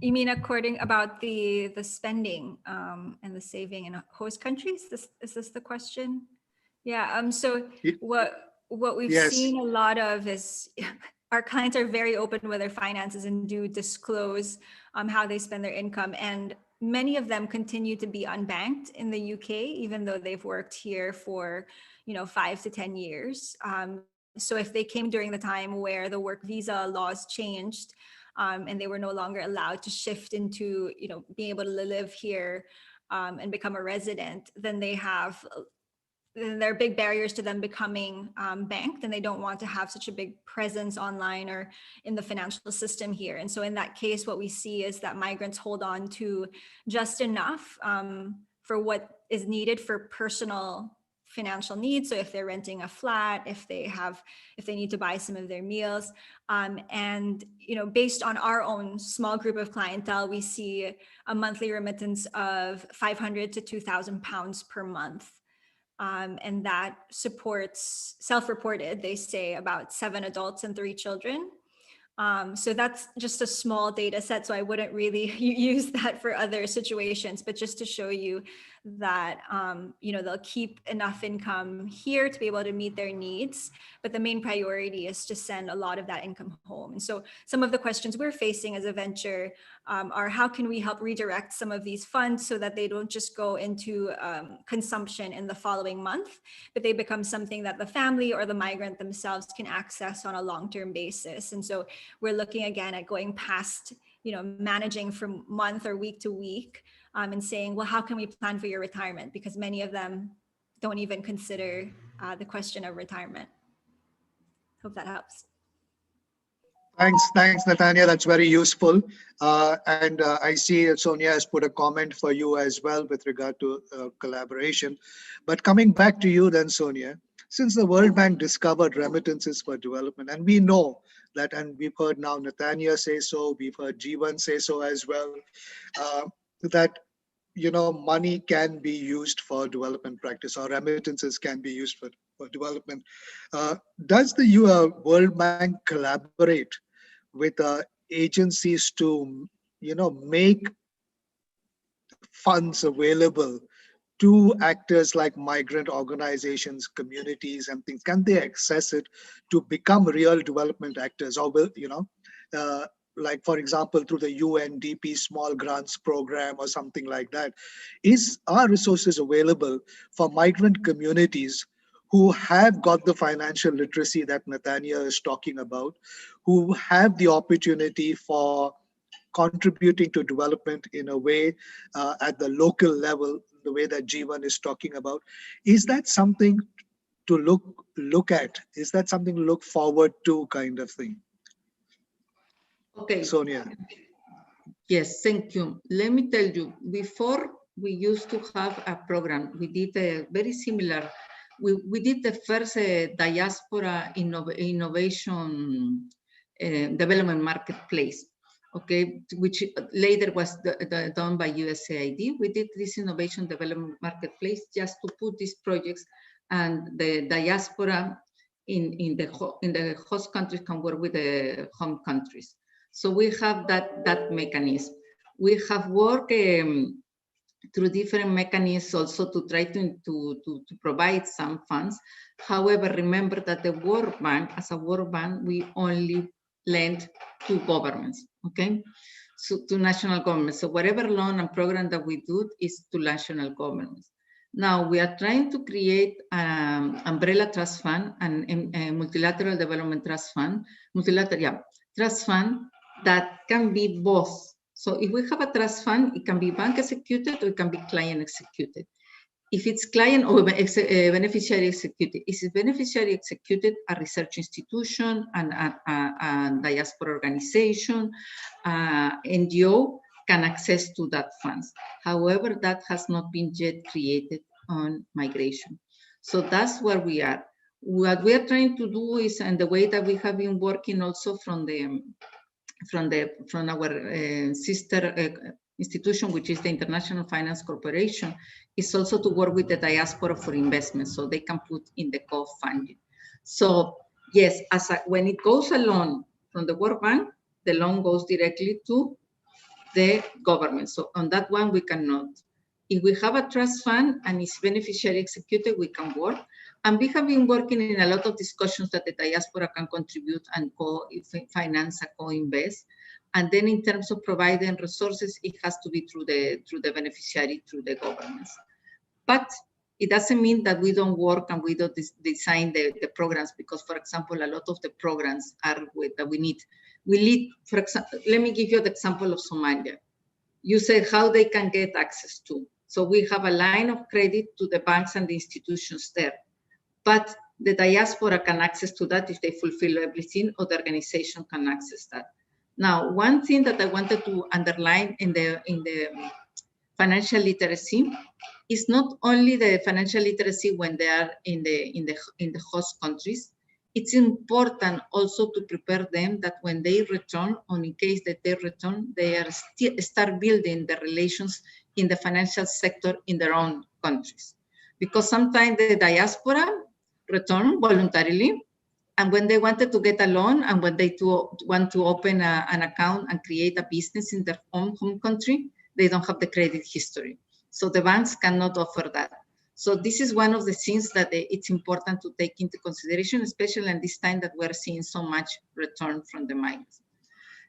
You mean about the spending and the saving in host countries? Is this the question? Yeah. So what we've seen a lot of is our clients are very open with their finances and do disclose how they spend their income. And many of them continue to be unbanked in the UK, even though they've worked here for 5 to 10 years. So if they came during the time where the work visa laws changed and they were no longer allowed to shift into being able to live here and become a resident, then there are big barriers to them becoming banked, and they don't want to have such a big presence online or in the financial system here. And so in that case, what we see is that migrants hold on to just enough for what is needed for personal financial needs. So if they're renting a flat, if they need to buy some of their meals, and based on our own small group of clientele, we see a monthly remittance of £500 to £2,000 per month. And that supports, self-reported, they say, about 7 adults and 3 children. So that's just a small data set. So I wouldn't really use that for other situations, but just to show you that, they'll keep enough income here to be able to meet their needs. But the main priority is to send a lot of that income home. And so some of the questions we're facing as a venture are how can we help redirect some of these funds so that they don't just go into consumption in the following month, but they become something that the family or the migrant themselves can access on a long-term basis. And so we're looking again at going past, managing from month or week to week and saying, well, how can we plan for your retirement? Because many of them don't even consider the question of retirement. Hope that helps. Thanks, Nathania. That's very useful. And I see Sonia has put a comment for you as well with regard to collaboration. But coming back to you then, Sonia, since the World Bank discovered remittances for development, and we know that, and we've heard now Nathania say so, we've heard Jeevan say so as well, that money can be used for development practice, or remittances can be used for development. Does the World Bank collaborate with agencies to make funds available to actors like migrant organizations, communities, and things? Can they access it to become real development actors? Or will like, for example, through the UNDP Small Grants Program or something like that? Are resources available for migrant communities who have got the financial literacy that Nathania is talking about, who have the opportunity for contributing to development in a way at the local level, the way that Jeevan is talking about. Is that something to look at? Is that something to look forward to, kind of thing? Okay. Sonia. Yes, thank you. Let me tell you, before we used to have a program, we did a very similar, we did the first diaspora innovation development marketplace, okay, which later was done by USAID. We did this innovation development marketplace just to put these projects and the diaspora in the host countries can work with the home countries. So we have that mechanism. We have worked through different mechanisms also to try to provide some funds. However, remember that the World Bank, as a World Bank, we only lend to governments, okay? So to national governments. So whatever loan and program that we do is to national governments. Now we are trying to create an umbrella trust fund and a multilateral development trust fund, trust fund that can be both. So if we have a trust fund, it can be bank executed or it can be client executed. If it's client or beneficiary executed, if it's beneficiary executed, a research institution, a diaspora organization, NGO can access to that funds. However, that has not been yet created on migration. So that's where we are. What we are trying to do is, and the way that we have been working also from our sister institution, which is the International Finance Corporation, is also to work with the diaspora for investment, so they can put in the co-funding. So yes, when it goes a loan from the World Bank, the loan goes directly to the government. So on that one, we cannot. If we have a trust fund and it's beneficiary executed, we can work. And we have been working in a lot of discussions that the diaspora can contribute and co-finance and co-invest. And then in terms of providing resources, it has to be through the beneficiary, through the governments. But it doesn't mean that we don't work and we don't design the programs, because, for example, a lot of the programs are that we need. We need, for example, let me give you the example of Somalia. You said how they can get access to. So we have a line of credit to the banks and the institutions there. But the diaspora can access to that if they fulfill everything, or the organization can access that. Now, one thing that I wanted to underline in the financial literacy is not only the financial literacy when they are in the host countries. It's important also to prepare them that when they return, or in case that they return, they are start building the relations in the financial sector in their own countries. Because sometimes the diaspora return voluntarily, and when they wanted to get a loan and when they want to open an account and create a business in their own home country, they don't have the credit history. So the banks cannot offer that. So this is one of the things that it's important to take into consideration, especially in this time that we're seeing so much return from the migrants.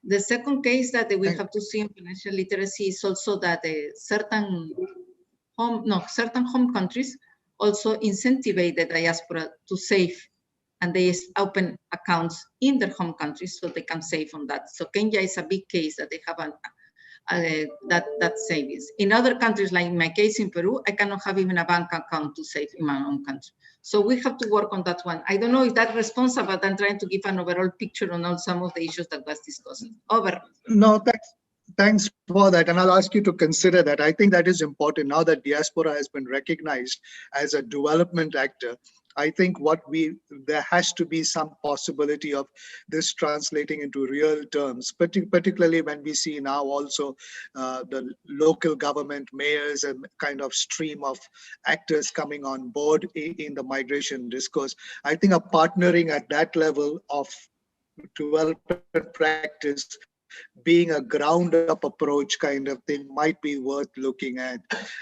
The second case that we have to see in financial literacy is also that certain home countries also incentivize the diaspora to save, and they open accounts in their home countries so they can save on that. So Kenya is a big case that they have that savings. In other countries, like in my case in Peru, I cannot have even a bank account to save in my own country. So we have to work on that one. I don't know if that's responsible, but I'm trying to give an overall picture on all some of the issues that was discussed. Over. No, thanks for that. And I'll ask you to consider that. I think that is important now that diaspora has been recognized as a development actor. I think there has to be some possibility of this translating into real terms, particularly when we see now also the local government mayors and kind of stream of actors coming on board in the migration discourse. I think a partnering at that level of development practice, being a ground-up approach kind of thing, might be worth looking at.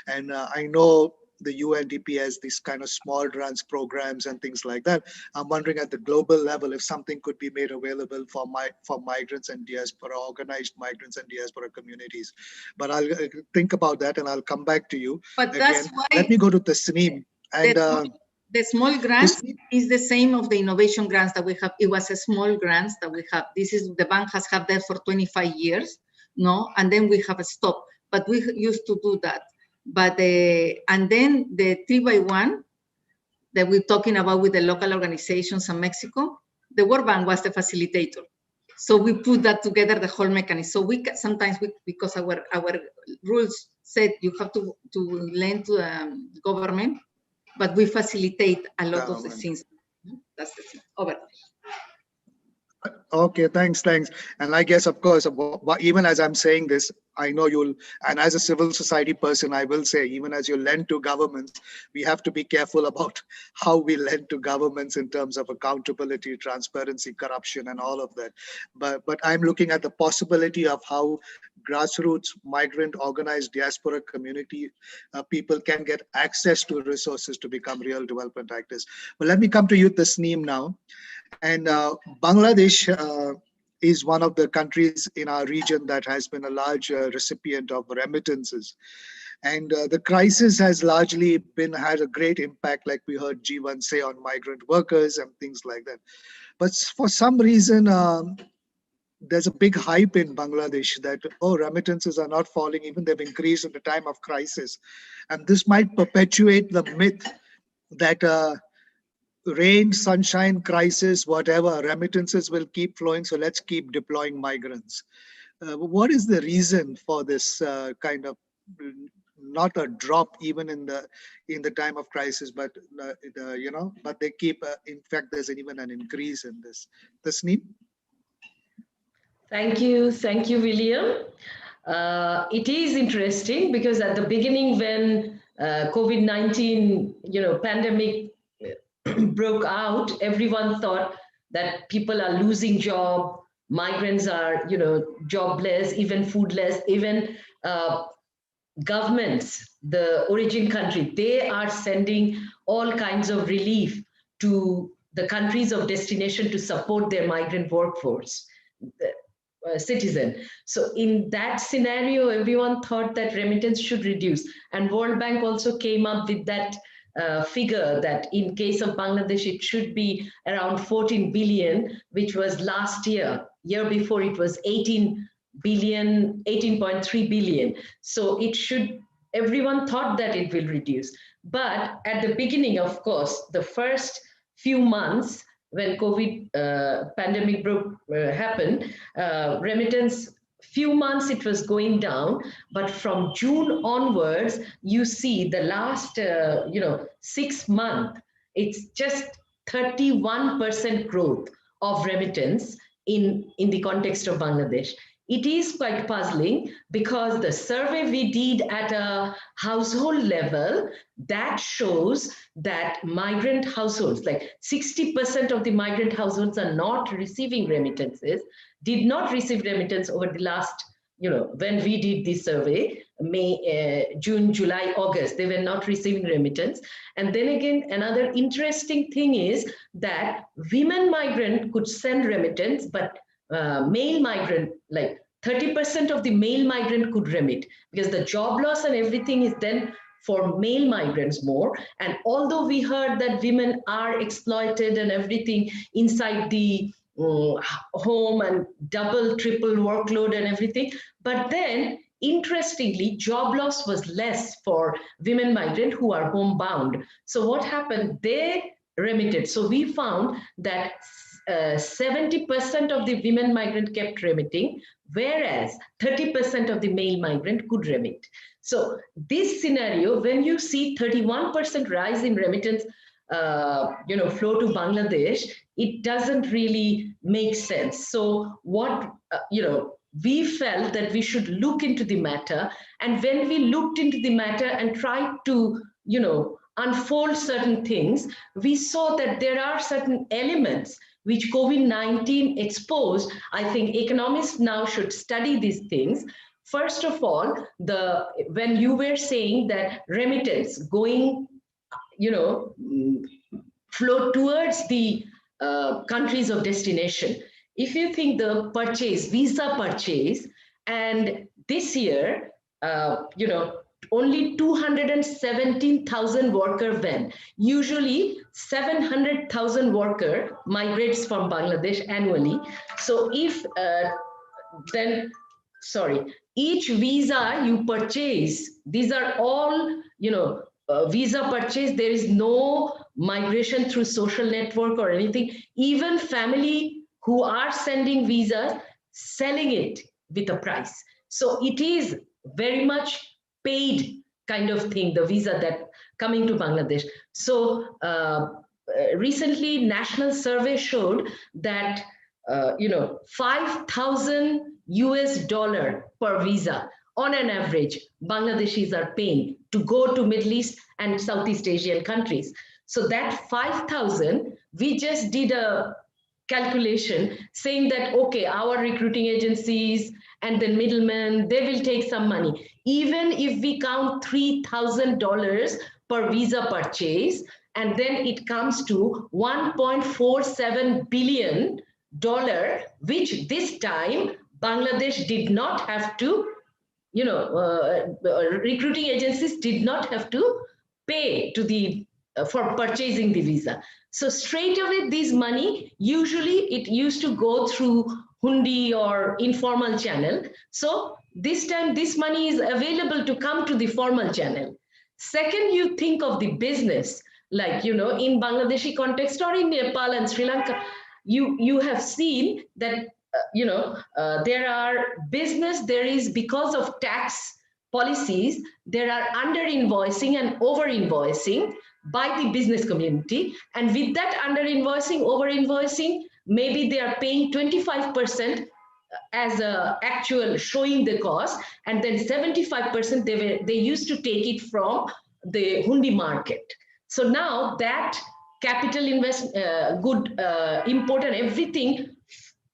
And I know the UNDP has these kind of small grants programs and things like that. I'm wondering at the global level if something could be made available for migrants and diaspora, organized migrants and diaspora communities. But I'll think about that and I'll come back to you. But again. That's why let me go to Tasneem. And the small grants is the same of the innovation grants that we have. It was a small grants that we have. This is the bank has had that for 25 years. no, and then we have a stop. But we used to do that. But and then the 3x1 that we're talking about with the local organizations in Mexico, the World Bank was the facilitator. So we put that together, the whole mechanism. So we sometimes because our rules said you have to lend to the government, but we facilitate a lot of the things. That's the thing. Over. Okay, thanks. And I guess, of course, even as I'm saying this, I know you'll, and as a civil society person, I will say, even as you lend to governments, we have to be careful about how we lend to governments in terms of accountability, transparency, corruption, and all of that. But I'm looking at the possibility of how grassroots, migrant, organized diaspora community people can get access to resources to become real development actors. But let me come to you, Tasneem, now. And Bangladesh is one of the countries in our region that has been a large recipient of remittances. And the crisis has largely had a great impact, like we heard G1 say, on migrant workers and things like that. But for some reason, there's a big hype in Bangladesh that, oh, remittances are not falling, even they've increased in the time of crisis. And this might perpetuate the myth that rain, sunshine, crisis, whatever, remittances will keep flowing, so let's keep deploying migrants. What is the reason for this kind of not a drop even in the time of crisis, but but they keep, in fact, there's even an increase in this. Tasneem? Thank you, William. It is interesting because at the beginning, when COVID-19, pandemic broke out, everyone thought that people are losing job, migrants are, jobless, even foodless, even governments, the origin country, they are sending all kinds of relief to the countries of destination to support their migrant workforce, citizen. So in that scenario, everyone thought that remittance should reduce. And World Bank also came up with that figure that in case of Bangladesh, it should be around 14 billion, which was last year. Year before, it was 18 billion, 18.3 billion. So it should, everyone thought that it will reduce. But at the beginning, of course, the first few months when COVID pandemic happened, remittance, few months it was going down, but from June onwards, you see the last 6 months, it's just 31% growth of remittance in the context of Bangladesh. It is quite puzzling because the survey we did at a household level, that shows that migrant households, like 60% of the migrant households are not receiving remittances, did not receive remittance over the last, when we did this survey, June, July, August, they were not receiving remittance. And then again, another interesting thing is that women migrant could send remittance, but male migrant, like 30% of the male migrant could remit because the job loss and everything is then for male migrants more. And although we heard that women are exploited and everything inside the home and double, triple workload and everything, but then interestingly, job loss was less for women migrant who are homebound. So what happened? They remitted. So we found that 70% of the women migrant kept remitting, whereas 30% of the male migrant could remit. So this scenario, when you see 31% rise in remittance, flow to Bangladesh, it doesn't really make sense. So what, we felt that we should look into the matter. And when we looked into the matter and tried to, unfold certain things, we saw that there are certain elements which COVID-19 exposed. I think economists now should study these things. First of all, when you were saying that remittance going, flow towards the countries of destination. If you think the visa purchase, and this year, only 217,000 worker went. Usually 700,000 worker migrates from Bangladesh annually. So if then sorry, each visa you purchase, these are all, visa purchase, there is no migration through social network or anything. Even family who are sending visas, selling it with a price. So it is very much paid kind of thing, the visa that coming to Bangladesh. So recently, national survey showed that 5,000 US dollar per visa on an average Bangladeshis are paying to go to Middle East and Southeast Asian countries. So that 5,000, we just did a calculation saying that, okay, our recruiting agencies and the middlemen, they will take some money. Even if we count $3,000 per visa purchase, and then it comes to $1.47 billion, which this time Bangladesh did not have to, recruiting agencies did not have to pay to the for purchasing the visa. So straight away, this money, usually it used to go through hundi or informal channel. So this time, this money is available to come to the formal channel. Second, you think of the business, like, in Bangladeshi context or in Nepal and Sri Lanka, you have seen that, there are business, there is, because of tax policies, there are under invoicing and over invoicing by the business community. And with that under invoicing, over invoicing, maybe they are paying 25% as a actual showing the cost, and then 75% they used to take it from the hundi market. So now that capital invest, import and everything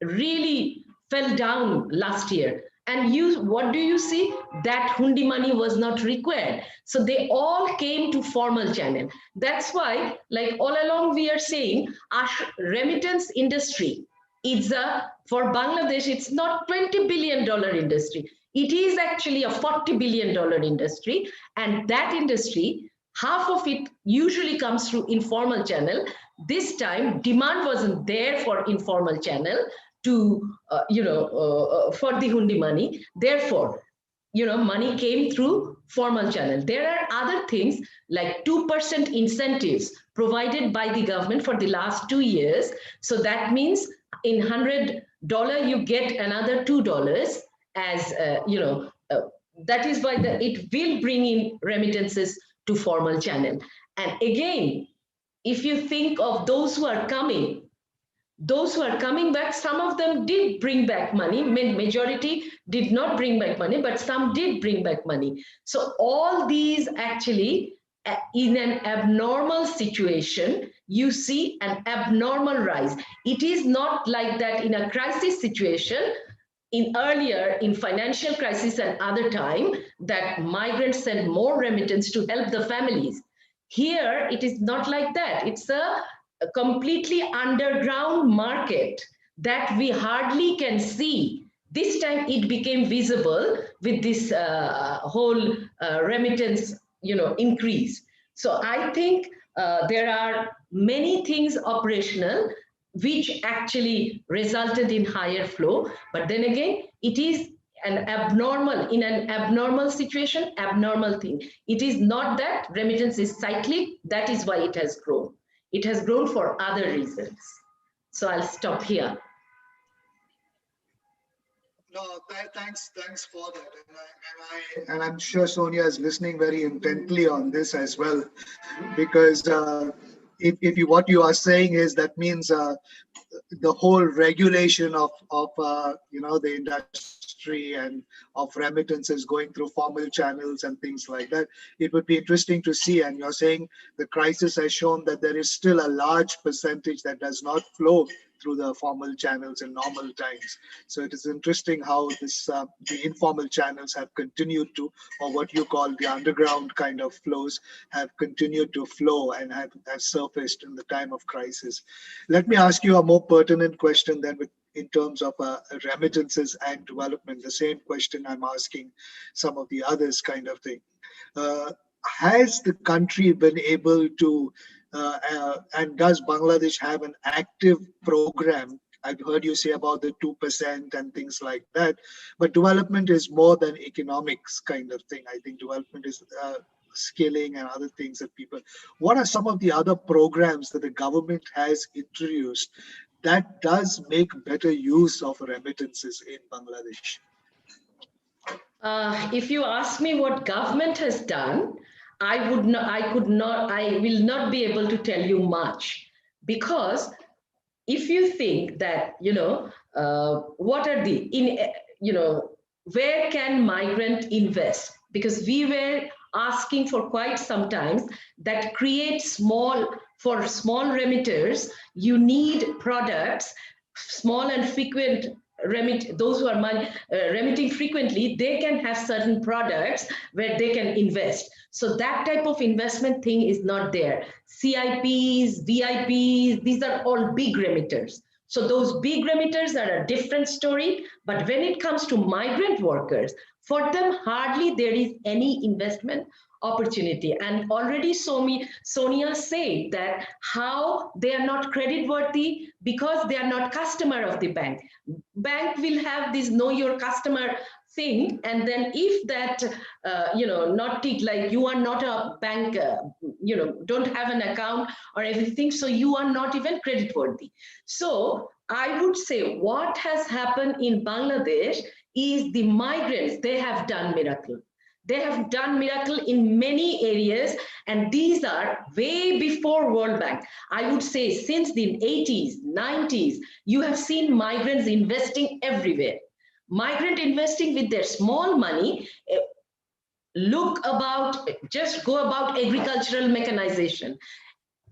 really fell down last year. And what do you see? That hundi money was not required. So they all came to formal channel. That's why, like all along we are saying, our remittance industry, for Bangladesh, it's not $20 billion industry. It is actually a $40 billion industry. And that industry, half of it usually comes through informal channel. This time, demand wasn't there for informal channel to, for the hundi money. Therefore, money came through formal channel. There are other things like 2% incentives provided by the government for the last 2 years. So that means in $100, you get another $2 as, that is why it will bring in remittances to formal channel. And again, if you think of those who are coming back, some of them did bring back money. Majority did not bring back money, but some did bring back money. So all these actually, in an abnormal situation, you see an abnormal rise. It is not like that in a crisis situation. Earlier in financial crisis and other time, that migrants send more remittance to help the families. Here, it is not like that. It's a completely underground market that we hardly can see. This time it became visible with this whole remittance, increase. So I think there are many things operational which actually resulted in higher flow. But then again, it is in an abnormal situation, abnormal thing. It is not that remittance is cyclic. That is why it has grown. It has grown for other reasons. So I'll stop here. No, thanks for that. And I'm sure Sonia is listening very intently on this as well, because what you are saying is that means the whole regulation of the industry and of remittances going through formal channels and things like that, it would be interesting to see. And you're saying the crisis has shown that there is still a large percentage that does not flow through the formal channels in normal times. So it is interesting how this the informal channels have continued to, or what you call the underground kind of flows, have continued to flow and have surfaced in the time of crisis. Let me ask you a more pertinent question then, in terms of remittances and development, the same question I'm asking some of the others kind of thing. Has the country been able to, and does Bangladesh have an active program I've heard you say about the 2% and things like that. But development is more than economics kind of thing. I think development is skilling and other things that people. What are some of the other programs that the government has introduced that does make better use of remittances in Bangladesh? If you ask me what government has done, I will not be able to tell you much, because if you think that, what are where can migrant invest? Because we were asking for quite some time that for small remitters, you need products, small and frequent those who are remitting frequently, they can have certain products where they can invest. So that type of investment thing is not there. CIPs, VIPs, these are all big remitters. So those big remitters are a different story. But when it comes to migrant workers, for them, hardly there is any investment opportunity. And already Sonia said that how they are not credit worthy because they are not customer of the bank. Bank will have this know your customer thing, and then if that not like you are not a bank, don't have an account or everything, so you are not even credit worthy. So I would say what has happened in Bangladesh is the migrants, they have done miracle. They have done miracle in many areas, and these are way before World Bank. I would say since the 80s, 90s, you have seen migrants investing everywhere. Migrant investing with their small money, just go about agricultural mechanization.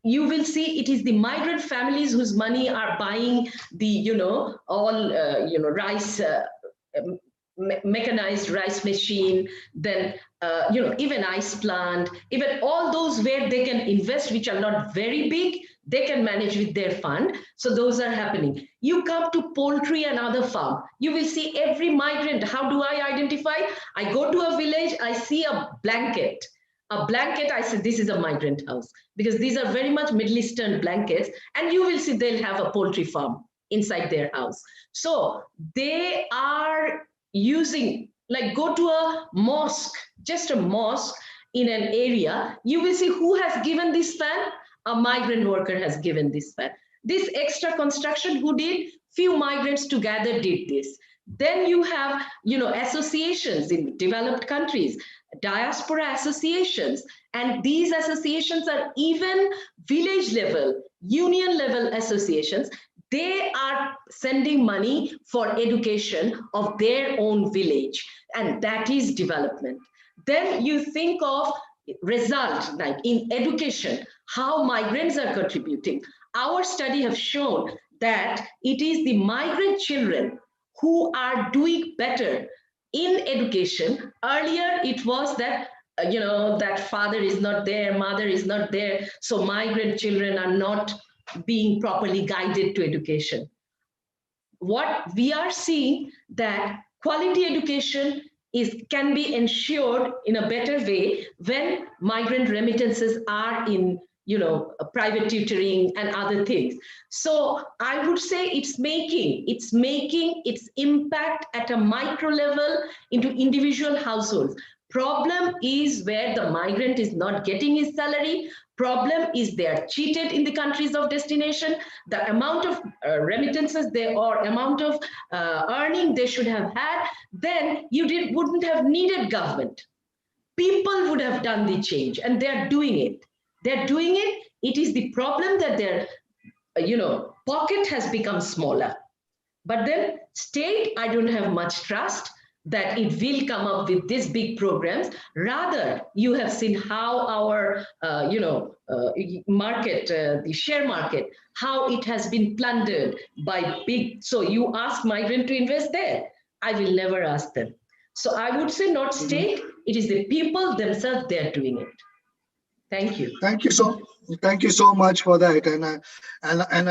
You will see it is the migrant families whose money are buying the, rice, mechanized rice machine, then even ice plant, even all those where they can invest, which are not very big, they can manage with their fund. So those are happening. You come to poultry and other farm, you will see every migrant. How do I identify? I go to a village, I see a blanket, I said, this is a migrant house, because these are very much Middle Eastern blankets, and you will see they'll have a poultry farm inside their house. So they are using, like, go to a mosque, just a mosque in an area, you will see who has given this fan. A migrant worker has given this fan. This extra construction, who did? Few migrants together did this. Then you have, associations in developed countries, diaspora associations, and these associations are even village level, union level associations. They are sending money for education of their own village, and that is development. Then you think of result, like in education, how migrants are contributing. Our study have shown that it is the migrant children who are doing better in education. Earlier, it was that that father is not there, mother is not there, so migrant children are not being properly guided to education. What we are seeing, that quality education can be ensured in a better way when migrant remittances are in private tutoring and other things. So I would say it's making its impact at a micro level into individual households. Problem is where the migrant is not getting his salary. Problem is they are cheated in the countries of destination. The amount of remittances or amount of earning they should have had, then you wouldn't have needed government. People would have done the change, and they're doing it. They're doing it. It is the problem that their pocket has become smaller. But then state, I don't have much trust that it will come up with these big programs. Rather, you have seen how our market, the share market, how it has been plundered by big. So you ask migrant to invest there. I will never ask them. So I would say not state, it is the people themselves, they're doing it. Thank you. Thank you so much for that. And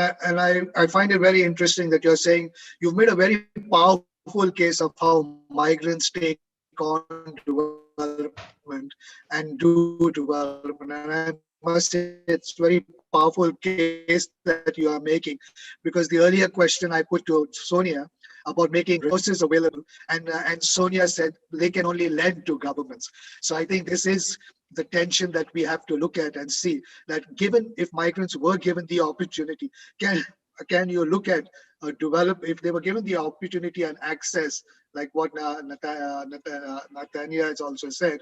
I find it very interesting that you're saying you've made a very powerful case of how migrants take on development and do development. And I'm must say it's very powerful case that you are making, because the earlier question I put to Sonia about making resources available, and Sonia said they can only lend to governments. So I think this is the tension that we have to look at and see that given if migrants were given the opportunity, can you look at develop if they were given the opportunity and access, like what Nathania has also said.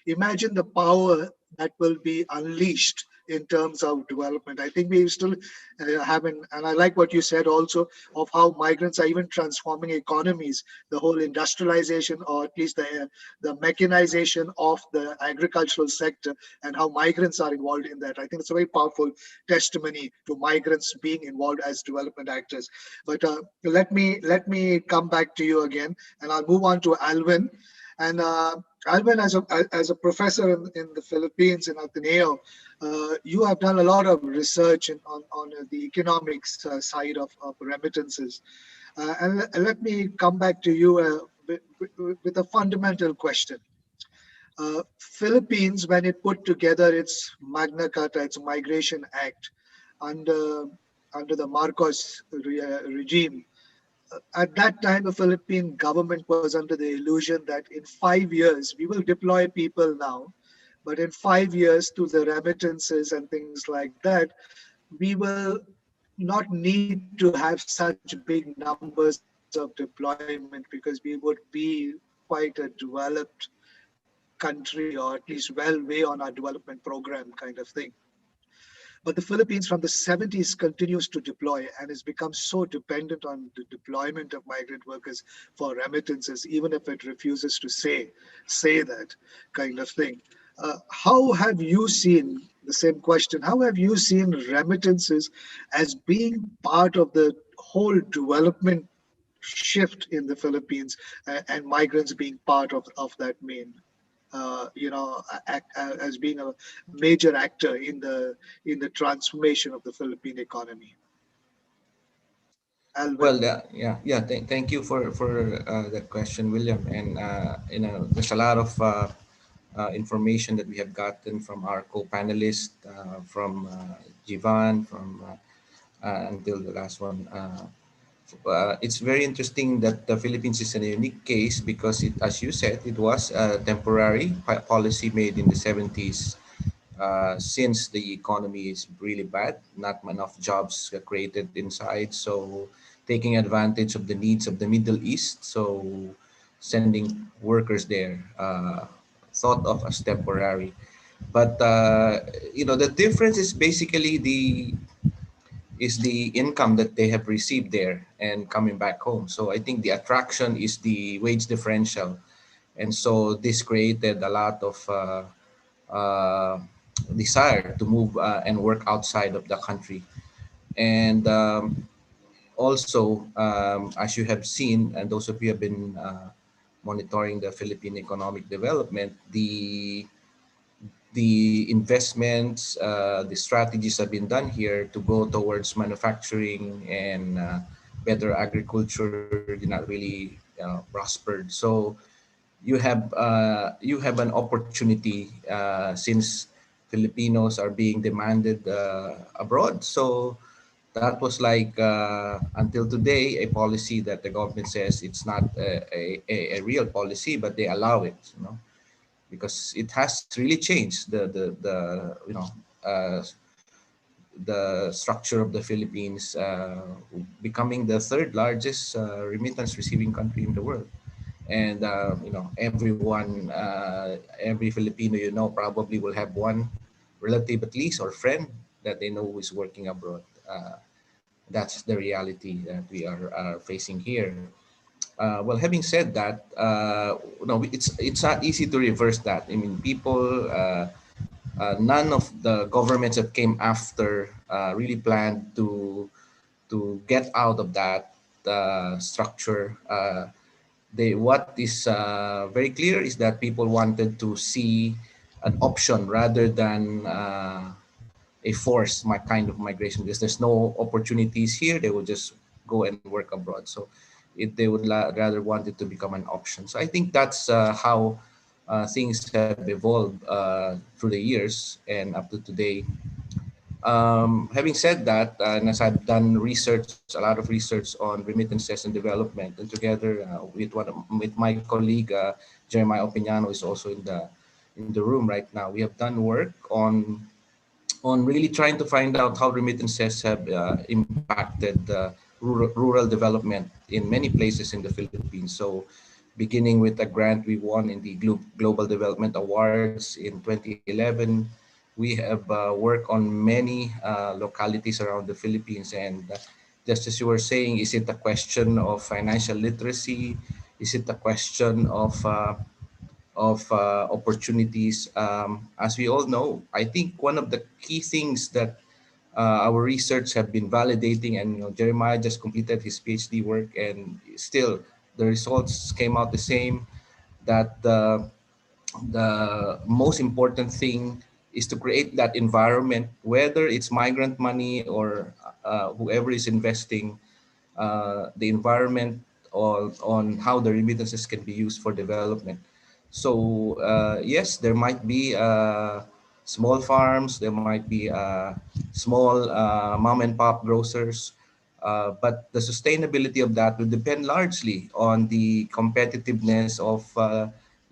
Imagine the power that will be unleashed in terms of development. I think we still haven't, and I like what you said also of how migrants are even transforming economies, the whole industrialization, or at least the mechanization of the agricultural sector, and how migrants are involved in that. I think it's a very powerful testimony to migrants being involved as development actors. But let me come back to you again, and I'll move on to Alvin. And Alvin, as a professor in the Philippines in Ateneo, you have done a lot of research on the economics side of remittances. And let me come back to you with a fundamental question. Philippines, when it put together its Magna Carta, its Migration Act, under the Marcos regime, at that time, the Philippine government was under the illusion that in 5 years, we will deploy people now, but in 5 years, through the remittances and things like that, we will not need to have such big numbers of deployment because we would be quite a developed country, or at least well way on our development program kind of thing. But the Philippines from the 70s continues to deploy and has become so dependent on the deployment of migrant workers for remittances, even if it refuses to say that kind of thing. How have you seen, the same question, how have you seen remittances as being part of the whole development shift in the Philippines, and migrants being part of that main as being a major actor in the transformation of the Philippine economy. Well, Alvin. yeah. Thank you for that question, William. And there's a lot of information that we have gotten from our co-panelists, from Jivan, from until the last one. It's very interesting that the Philippines is a unique case because it, as you said, it was a temporary policy made in the 70s. Since the economy is really bad, not enough jobs are created inside. So taking advantage of the needs of the Middle East. So sending workers there, thought of as temporary. But, the difference is basically the income that they have received there and coming back home. So I think the attraction is the wage differential. And so this created a lot of desire to move and work outside of the country. And also, as you have seen, and those of you have been monitoring the Philippine economic development, the investments, the strategies have been done here to go towards manufacturing and better agriculture did not really prospered. So you have an opportunity since Filipinos are being demanded abroad. So that was like until today a policy that the government says it's not a real policy, but they allow it. Because it has really changed the structure of the Philippines, becoming the third largest remittance receiving country in the world. And everyone, every Filipino probably will have one relative at least or friend that they know who is working abroad. That's the reality that we are facing here. Well, having said that, no, it's not easy to reverse that. I mean, people, none of the governments that came after really planned to get out of that structure. What is very clear is that people wanted to see an option rather than a forced kind of migration, because there's no opportunities here. They will just go and work abroad. So they would rather want it to become an option. So I think that's how things have evolved through the years and up to today. Having said that, and as I've done research, a lot of research on remittances and development, and together with my colleague Jeremiah Opiñano is also in the room right now. We have done work on really trying to find out how remittances have impacted rural development in many places in the Philippines. So, beginning with a grant we won in the Global Development Awards in 2011. We have worked on many localities around the Philippines. And just as you were saying, is it a question of financial literacy? Is it a question of opportunities? As we all know, I think one of the key things that our research have been validating, and Jeremiah just completed his PhD work, and still the results came out the same, that the most important thing is to create that environment, whether it's migrant money or whoever is investing, the environment on how the remittances can be used for development. So yes, there might be small farms, there might be small mom and pop grocers, but the sustainability of that will depend largely on the competitiveness of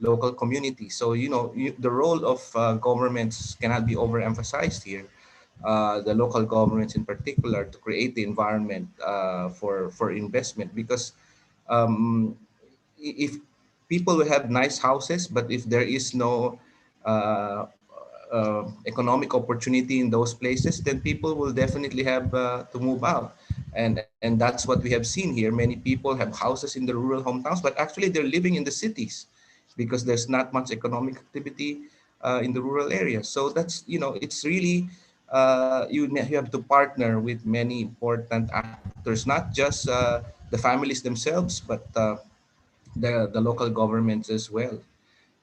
local communities. So the role of governments cannot be overemphasized here. The local governments in particular, to create the environment for investment, because um, if people will have nice houses, but if there is no uh, economic opportunity in those places, then people will definitely have to move out. And that's what we have seen here. Many people have houses in the rural hometowns, but actually they're living in the cities because there's not much economic activity in the rural areas. So that's, it's really, you have to partner with many important actors, not just the families themselves, but the local governments as well.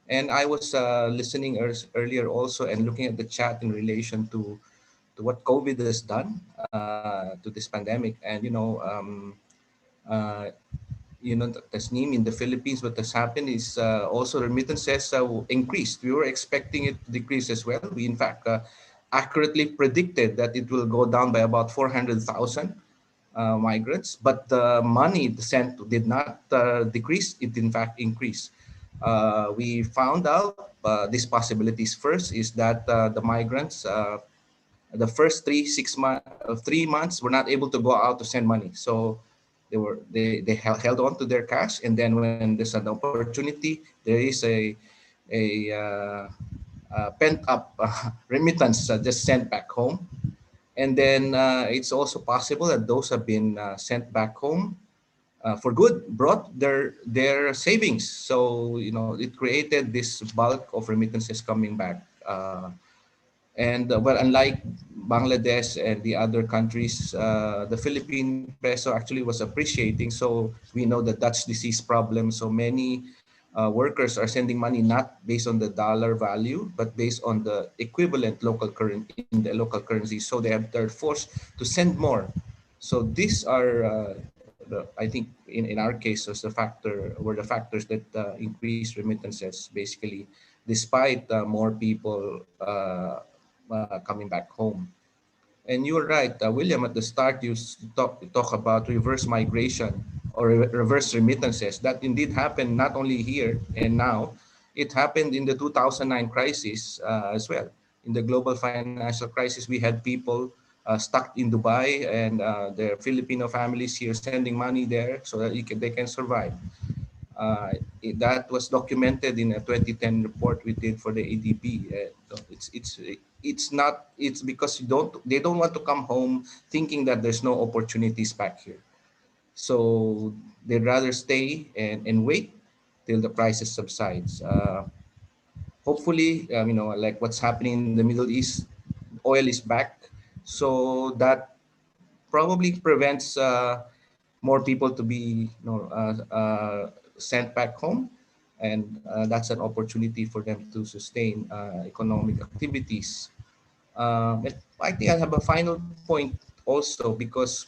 And I was listening earlier also and looking at the chat in relation to what COVID has done to this pandemic. And uh, Tasneem, in the Philippines, what has happened is also remittances increased. We were expecting it to decrease as well. We in fact accurately predicted that it will go down by about 400,000 migrants, but the money sent did not decrease. It in fact increased. We found out these possibilities. First is that the migrants, the first 3 months, were not able to go out to send money. So they held on to their cash, and then when there's an opportunity, there is a pent up remittance just sent back home. And then it's also possible that those have been sent back home for good, brought their savings. So it created this bulk of remittances coming back. And well, unlike Bangladesh and the other countries, the Philippine peso actually was appreciating. So we know the Dutch disease problem. So many workers are sending money not based on the dollar value, but based on the equivalent local current in the local currency. So they're forced to send more. So these are, I think, in our case, was the factors that increase remittances basically, despite more people coming back home. And you're right, William. At the start, you talk about reverse migration or reverse remittances. That indeed happened not only here and now. It happened in the 2009 crisis as well. In the global financial crisis, we had people stuck in Dubai, and their Filipino families here sending money there so that they can survive. That was documented in a 2010 report we did for the ADB. It's because they don't want to come home thinking that there's no opportunities back here. So they'd rather stay and wait till the crisis subsides. Hopefully, like what's happening in the Middle East, oil is back, so that probably prevents more people to be sent back home, and that's an opportunity for them to sustain economic activities. And I think I have a final point also, because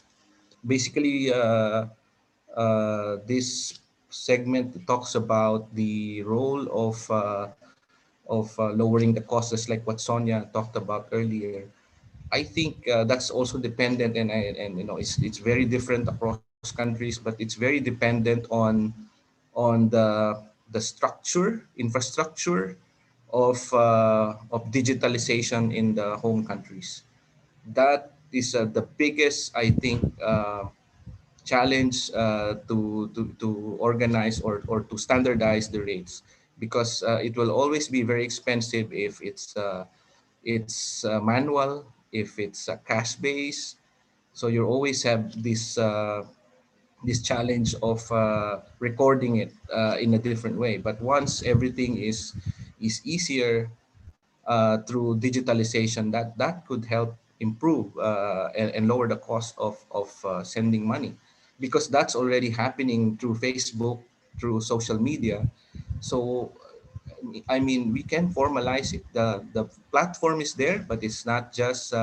basically this segment talks about the role of lowering the costs, just like what Sonia talked about earlier. I think that's also dependent, and it's very different across countries, but it's very dependent on the structure, infrastructure of digitalization in the home countries. That is the biggest, I think, challenge to organize or to standardize the rates, because it will always be very expensive if it's manual, if it's cash based. So you always have this challenge of recording it in a different way. But once everything is easier through digitalization, that could help improve and lower the cost of sending money, because that's already happening through Facebook, through social media. So I mean, we can formalize it. The platform is there, but it's not just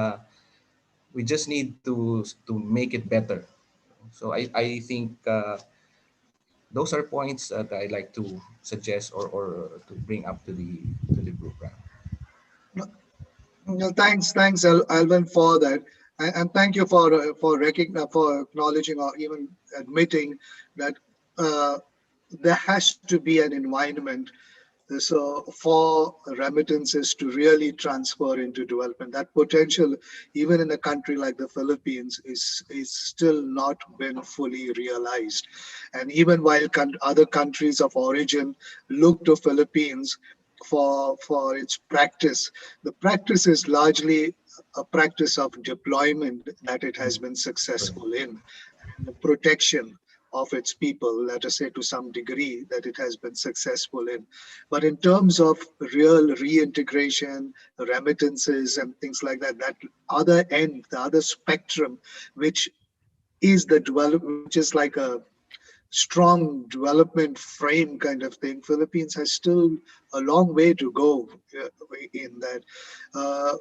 we just need to make it better. So I think those are points that I like to suggest or to bring up to the group. Right? No, thanks, Alvin, for that, and thank you for acknowledging or even admitting that there has to be an environment so for remittances to really transfer into development. That potential, even in a country like the Philippines, is still not been fully realized. And even while other countries of origin look to Philippines for its practice, the practice is largely a practice of deployment that it has been successful in, and the protection of its people, let us say to some degree, that it has been successful in. But in terms of real reintegration, remittances, and things like that, that other end, the other spectrum, which which is like a strong development frame kind of thing, Philippines has still a long way to go in that. Uh,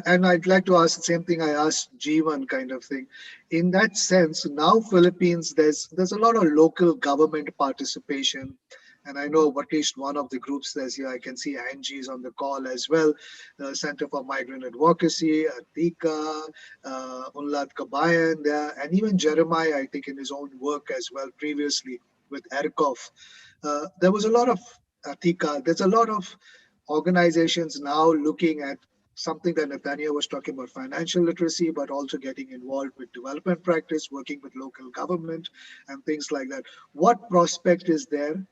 and I'd like to ask the same thing I asked Jeevan, kind of thing. In that sense, now Philippines, there's a lot of local government participation, and I know at least one of the groups there's here. I can see Angie is on the call as well. Center for Migrant Advocacy, Atika, Unlad Kabayan, there, and even Jeremiah, I think, in his own work as well previously with ERCOF. There was a lot of Atika. There's a lot of organizations now looking at something that Nathaniel was talking about, financial literacy, but also getting involved with development practice, working with local government and things like that. What prospect is there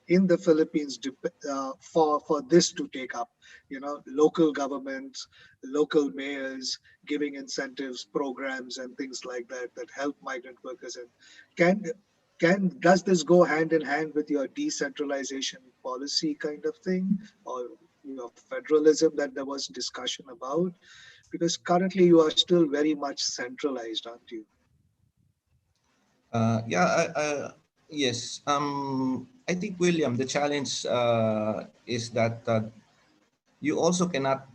in the Philippines for this to take up? You know, local governments, local mayors giving incentives, programs, and things like that that help migrant workers. And does this go hand in hand with your decentralization policy kind of thing, or your federalism that there was discussion about? Because currently you are still very much centralized, aren't you? Yeah, yes. I think, William, the challenge is that you also cannot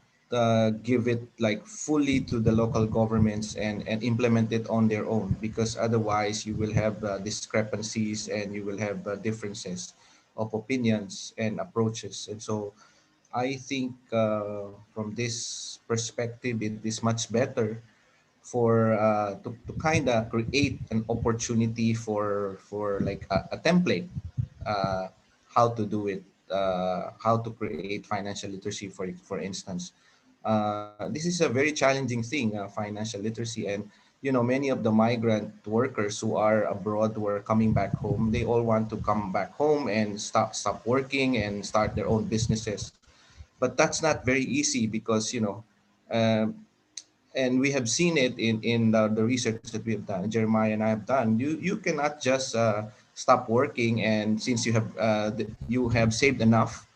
give it like fully to the local governments and implement it on their own, because otherwise you will have discrepancies and you will have differences of opinions and approaches. And so I think from this perspective, it is much better for to kind of create an opportunity for like a template, uh, how to do it, how to create financial literacy, for instance. This is a very challenging thing, financial literacy. And many of the migrant workers who are abroad, who are coming back home, they all want to come back home and stop working and start their own businesses. But that's not very easy, because um, and we have seen it in the research that we have done, Jeremiah and I have done. You cannot just stop working, and since you have saved enough,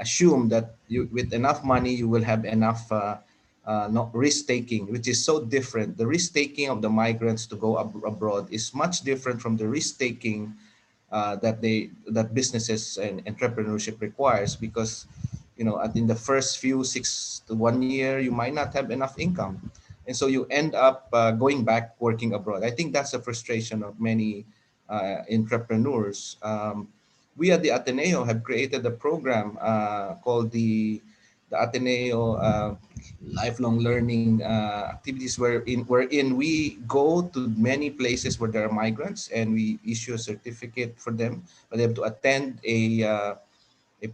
assume that with enough money you will have enough not risk taking, which is so different. The risk taking of the migrants to go abroad is much different from the risk taking that businesses and entrepreneurship requires, because in the first few 6 to 1 year you might not have enough income, and so you end up going back working abroad. I think that's a frustration of many entrepreneurs. We at the Ateneo have created a program called the Ateneo lifelong learning activities, wherein we go to many places where there are migrants, and we issue a certificate for them. But they have to attend a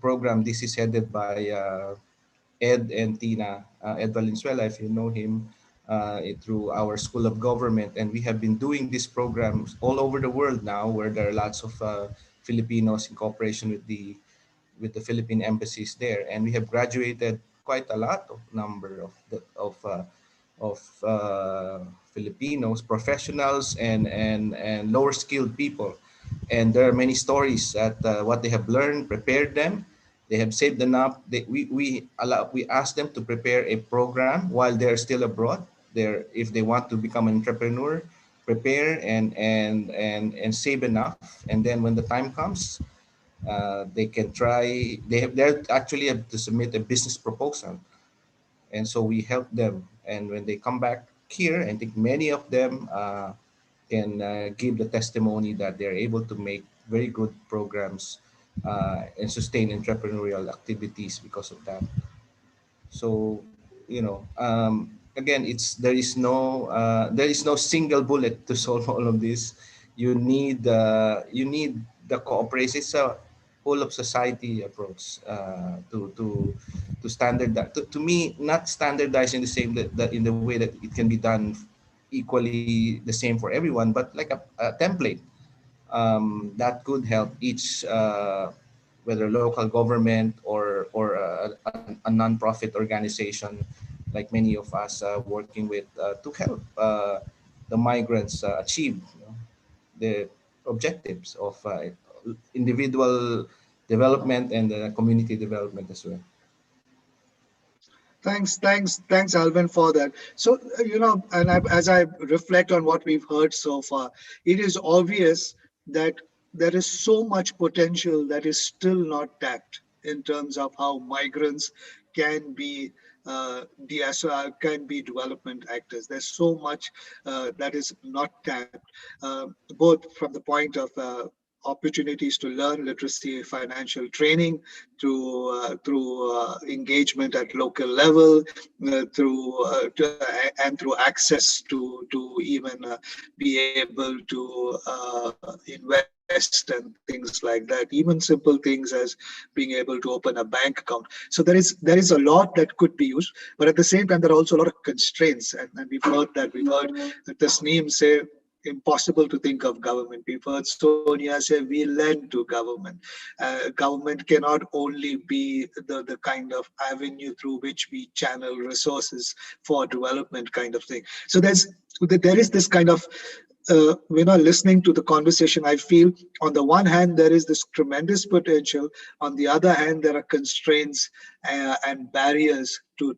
program. This is headed by Ed and Tina, Ed Valenzuela, if you know him, through our School of Government. And we have been doing these programs all over the world now, where there are lots of Filipinos in cooperation with the Philippine embassies there. And we have graduated quite a lot of number of Filipinos, professionals, and lower skilled people. And there are many stories that what they have learned prepared them. They have saved enough. We ask them to prepare a program while they're still abroad. If they want to become an entrepreneur, prepare and save enough. And then when the time comes, they can try. They actually have to submit a business proposal, and so we help them. And when they come back here, I think many of them can give the testimony that they're able to make very good programs and sustain entrepreneurial activities because of that. So, again, there is no single bullet to solve all of this. You need the cooperation. It's a whole of society approach to standardize. To me, not standardized in the same that in the way that it can be done equally the same for everyone, but like a template that could help each, whether local government or a non-profit organization, like many of us working with, to help the migrants achieve, the objectives of individual development and community development as well. Thanks, Alvin, for that. So, as I reflect on what we've heard so far, it is obvious that there is so much potential that is still not tapped in terms of how migrants can be can be development actors. There's so much that is not tapped, both from the point of opportunities to learn literacy, financial training, through engagement at local level, and through access to even be able to invest and things like that. Even simple things as being able to open a bank account. So there is a lot that could be used, but at the same time there are also a lot of constraints, and we've heard Tasneem say impossible to think of government. We've heard Sonia say we lend to government. Government cannot only be the kind of avenue through which we channel resources for development kind of thing. So there is this kind of listening to the conversation, I feel on the one hand there is this tremendous potential, on the other hand there are constraints and barriers to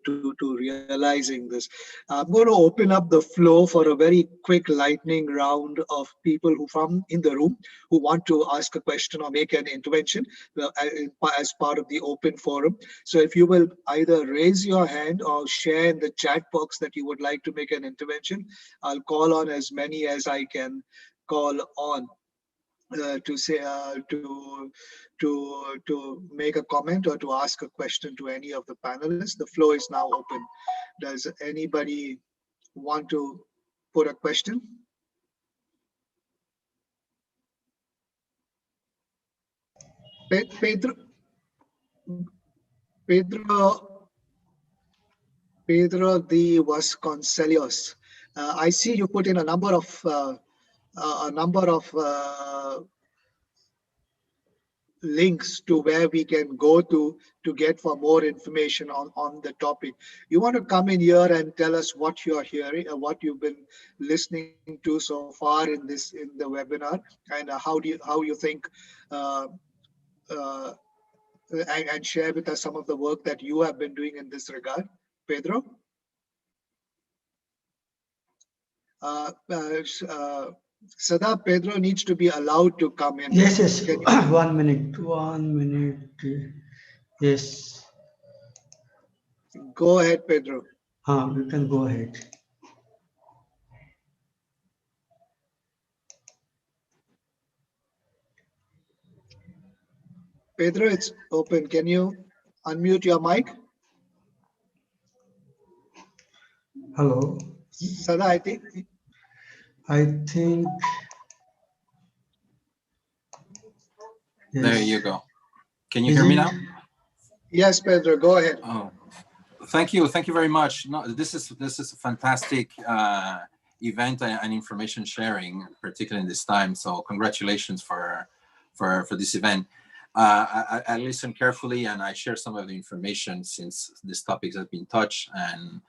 realizing this. I'm going to open up the floor for a very quick lightning round of people who from in the room who want to ask a question or make an intervention as part of the open forum. So if you will either raise your hand or share in the chat box that you would like to make an intervention, I'll call on as many as I can call on to say to make a comment or to ask a question to any of the panelists. The floor is now open. Does anybody want to put a question? Pedro de Vasconcelos. I see you put in a number of links to where we can go to get for more information on the topic. You want to come in here and tell us what you're hearing, what you've been listening to so far in the webinar, and how you think, and share with us some of the work that you have been doing in this regard. Pedro? Sada, Pedro needs to be allowed to come in. Yes. 1 minute. Yes. Go ahead, Pedro. You can go ahead. Pedro, it's open. Can you unmute your mic? Hello. Sada, I think. Yes. There you go. Can you Is hear me it- now? Yes, Pedro, go ahead. Oh, thank you very much. No, this is a fantastic event and information sharing, particularly in this time. So congratulations for this event. I listened carefully and I share some of the information since this topic has been touched, and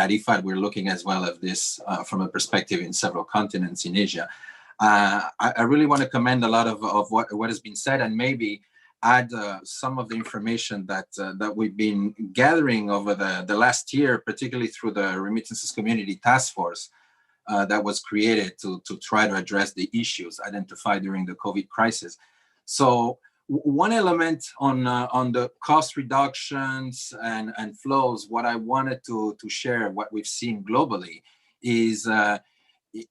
at IFAD we're looking as well at this from a perspective in several continents in Asia. I really want to commend a lot of what has been said, and maybe add some of the information that we've been gathering over the last year, particularly through the Remittances Community Task Force that was created to try to address the issues identified during the COVID crisis. So one element on the cost reductions and flows, what I wanted to share, what we've seen globally, is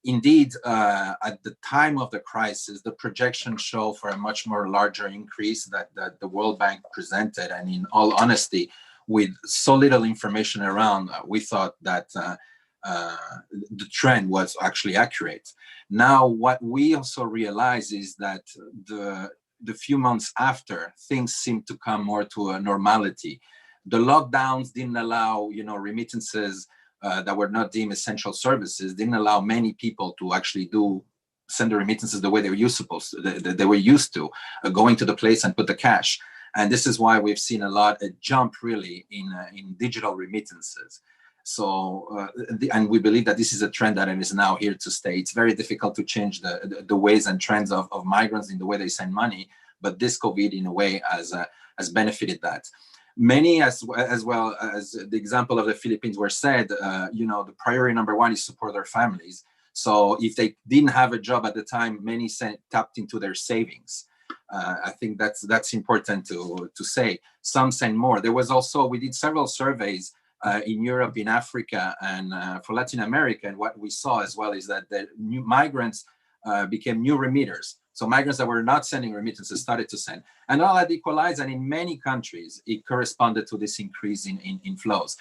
indeed, at the time of the crisis, the projections show for a much more larger increase that the World Bank presented. And in all honesty, with so little information around, we thought that the trend was actually accurate. Now, what we also realize is that the few months after, things seem to come more to a normality. The lockdowns didn't allow, remittances that were not deemed essential services, didn't allow many people to actually send the remittances the way they were used to, going to the place and put the cash. And this is why we've seen a jump really in digital remittances. So, and we believe that this is a trend that is now here to stay. It's very difficult to change the ways and trends of migrants in the way they send money, but this COVID in a way has benefited that. Many, as well as the example of the Philippines were said, the priority number one is support their families. So if they didn't have a job at the time, many tapped into their savings. I think that's important to say. Some send more. We did several surveys in Europe, in Africa, and for Latin America. And what we saw as well is that the new migrants became new remitters. So migrants that were not sending remittances started to send. And all that equalized, and in many countries, it corresponded to this increase in flows.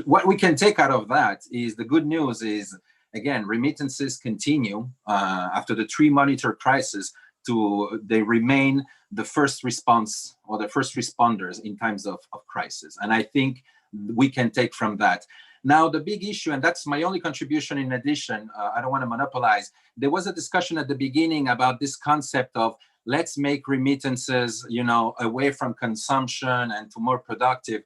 What we can take out of that is the good news is, again, remittances continue after the 3-monitor crisis they remain the first response or the first responders in times of crisis. And I think we can take from that. Now, the big issue, and that's my only contribution in addition, I don't want to monopolize, there was a discussion at the beginning about this concept of let's make remittances, away from consumption and to more productive.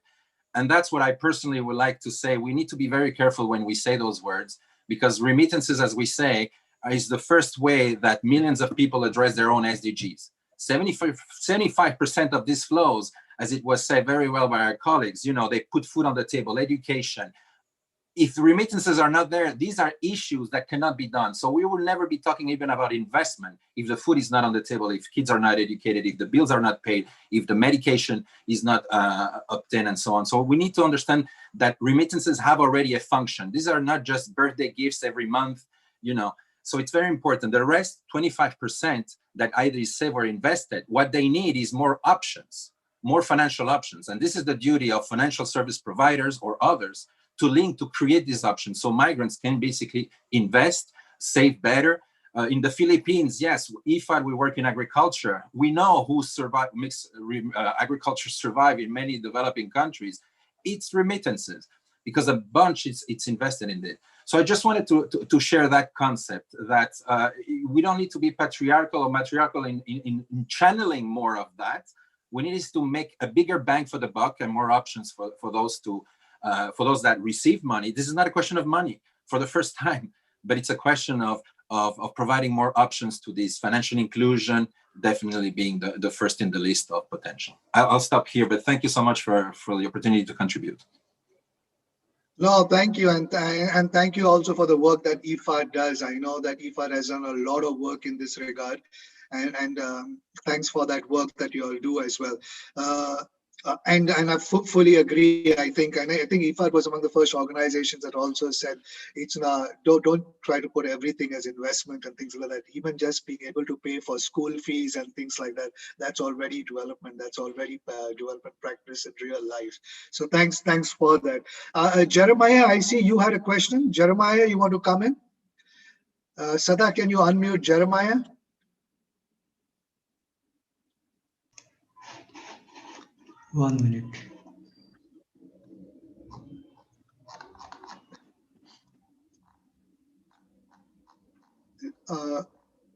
And that's what I personally would like to say. We need to be very careful when we say those words, because remittances, as we say, is the first way that millions of people address their own SDGs. 75% of these flows, as it was said very well by our colleagues, they put food on the table, education. If the remittances are not there, these are issues that cannot be done. So we will never be talking even about investment if the food is not on the table, if kids are not educated, if the bills are not paid, if the medication is not obtained, and so on. So we need to understand that remittances have already a function. These are not just birthday gifts every month, So it's very important. The rest, 25%, that either is saved or invested, what they need is more options, more financial options. And this is the duty of financial service providers or others to create these options so migrants can basically invest, save better. In the Philippines, yes, IFAD, we work in agriculture. We know who makes agriculture survive in many developing countries. It's remittances, because a bunch it's invested in it. So I just wanted to share that concept that we don't need to be patriarchal or matriarchal in channeling more of that. We need to make a bigger bang for the buck and more options for those that receive money. This is not a question of money for the first time, but it's a question of providing more options to this financial inclusion, definitely being the first in the list of potential. I'll stop here, but thank you so much for the opportunity to contribute. No, thank you. And thank you also for the work that IFAD does. I know that IFAD has done a lot of work in this regard. And thanks for that work that you all do as well. And I fully agree. I think IFAD was among the first organizations that also said it's not don't try to put everything as investment and things like that. Even just being able to pay for school fees and things like that, that's already development. That's already development practice in real life. So thanks for that. Jeremiah, I see you had a question. Jeremiah, you want to come in? Sada, can you unmute Jeremiah? One minute.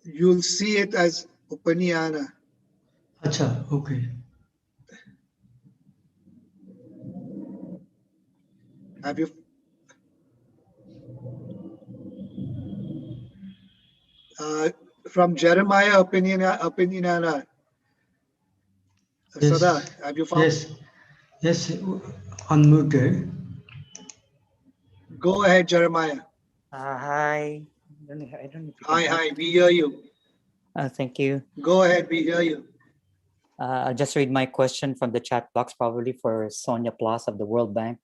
You'll see it as Upaniana. Acha, okay. Have you? From Jeremiah Opiniana. Yes. Sada, have you found? Yes, unmuted. Go ahead, Jeremiah. Hi. I don't know if you can Hi, hear me. we hear you. Thank you. Go ahead, we hear you. I'll just read my question from the chat box, probably for Sonia Plaza of the World Bank,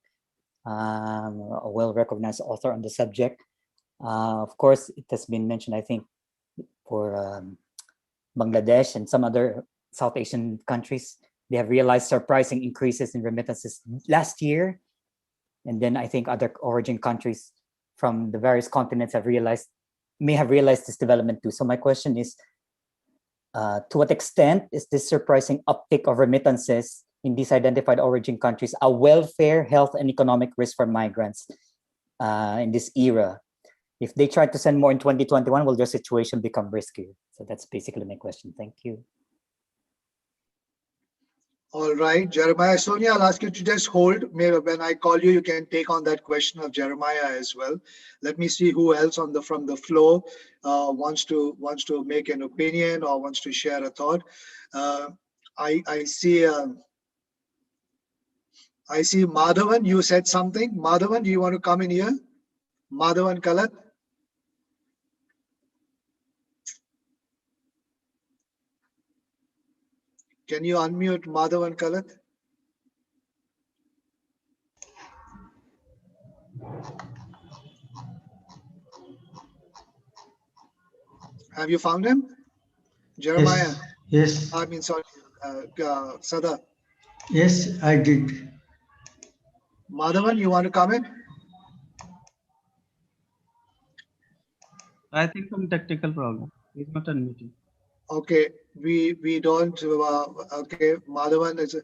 a well-recognized author on the subject. Of course, it has been mentioned, I think, for Bangladesh and some other South Asian countries. They have realized surprising increases in remittances last year. And then I think other origin countries from the various continents may have realized this development too. So my question is, to what extent is this surprising uptick of remittances in these identified origin countries a welfare, health, and economic risk for migrants in this era? If they try to send more in 2021, will their situation become riskier? So that's basically my question. Thank you. All right, Jeremiah. Sonia, I'll ask you to just hold. Maybe when I call you, you can take on that question of Jeremiah as well. Let me see who else from the floor wants to make an opinion or wants to share a thought. I see Madhavan. You said something. Madhavan, do you want to come in here? Madhavan Kalat. Can you unmute Madhavan Kalat? Have you found him? Jeremiah? Yes. I mean, sorry, Sada. Yes, I did. Madhavan, you want to comment? I think some technical problem. He's not unmuting. Okay, we don't. Okay, Madhavan is.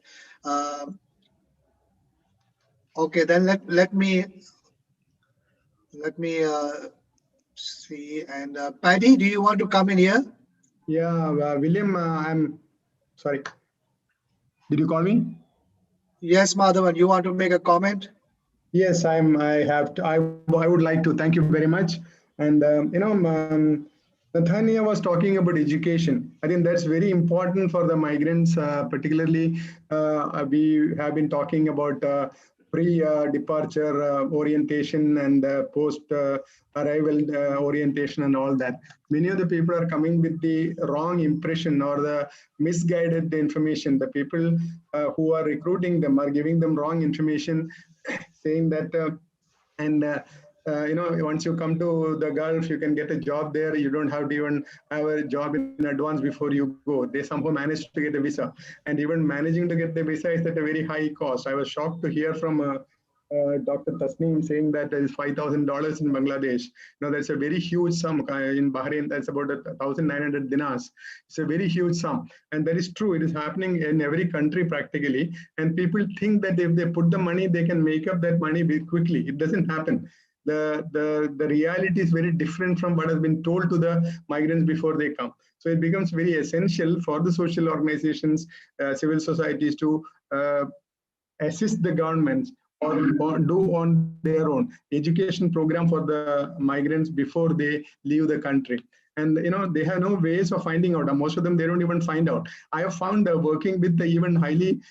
Okay, then let me see. And Paddy, do you want to come in here? Yeah, William, I'm sorry. Did you call me? Yes, Madhavan, you want to make a comment? Yes, I would like to. Thank you very much. And Nathania was talking about education. I think that's very important for the migrants, particularly. We have been talking about pre-departure orientation and post-arrival orientation and all that. Many of the people are coming with the wrong impression or the misguided information. The people who are recruiting them are giving them wrong information, saying that once you come to the Gulf, you can get a job there. You don't have to even have a job in advance before you go. They somehow managed to get a visa, and even managing to get the visa is at a very high cost. I was shocked to hear from Dr. Tasneem saying that there is $5,000 in Bangladesh. Now that's a very huge sum. In Bahrain, that's about 1,900 dinars. It's a very huge sum, and that is true. It is happening in every country practically, and people think that if they put the money, they can make up that money very quickly. It doesn't happen. The reality is very different from what has been told to the migrants before they come. So it becomes very essential for the social organizations, civil societies to assist the governments or do on their own education program for the migrants before they leave the country. and they have no ways of finding out. Most of them, they don't even find out. I have found working with the even highly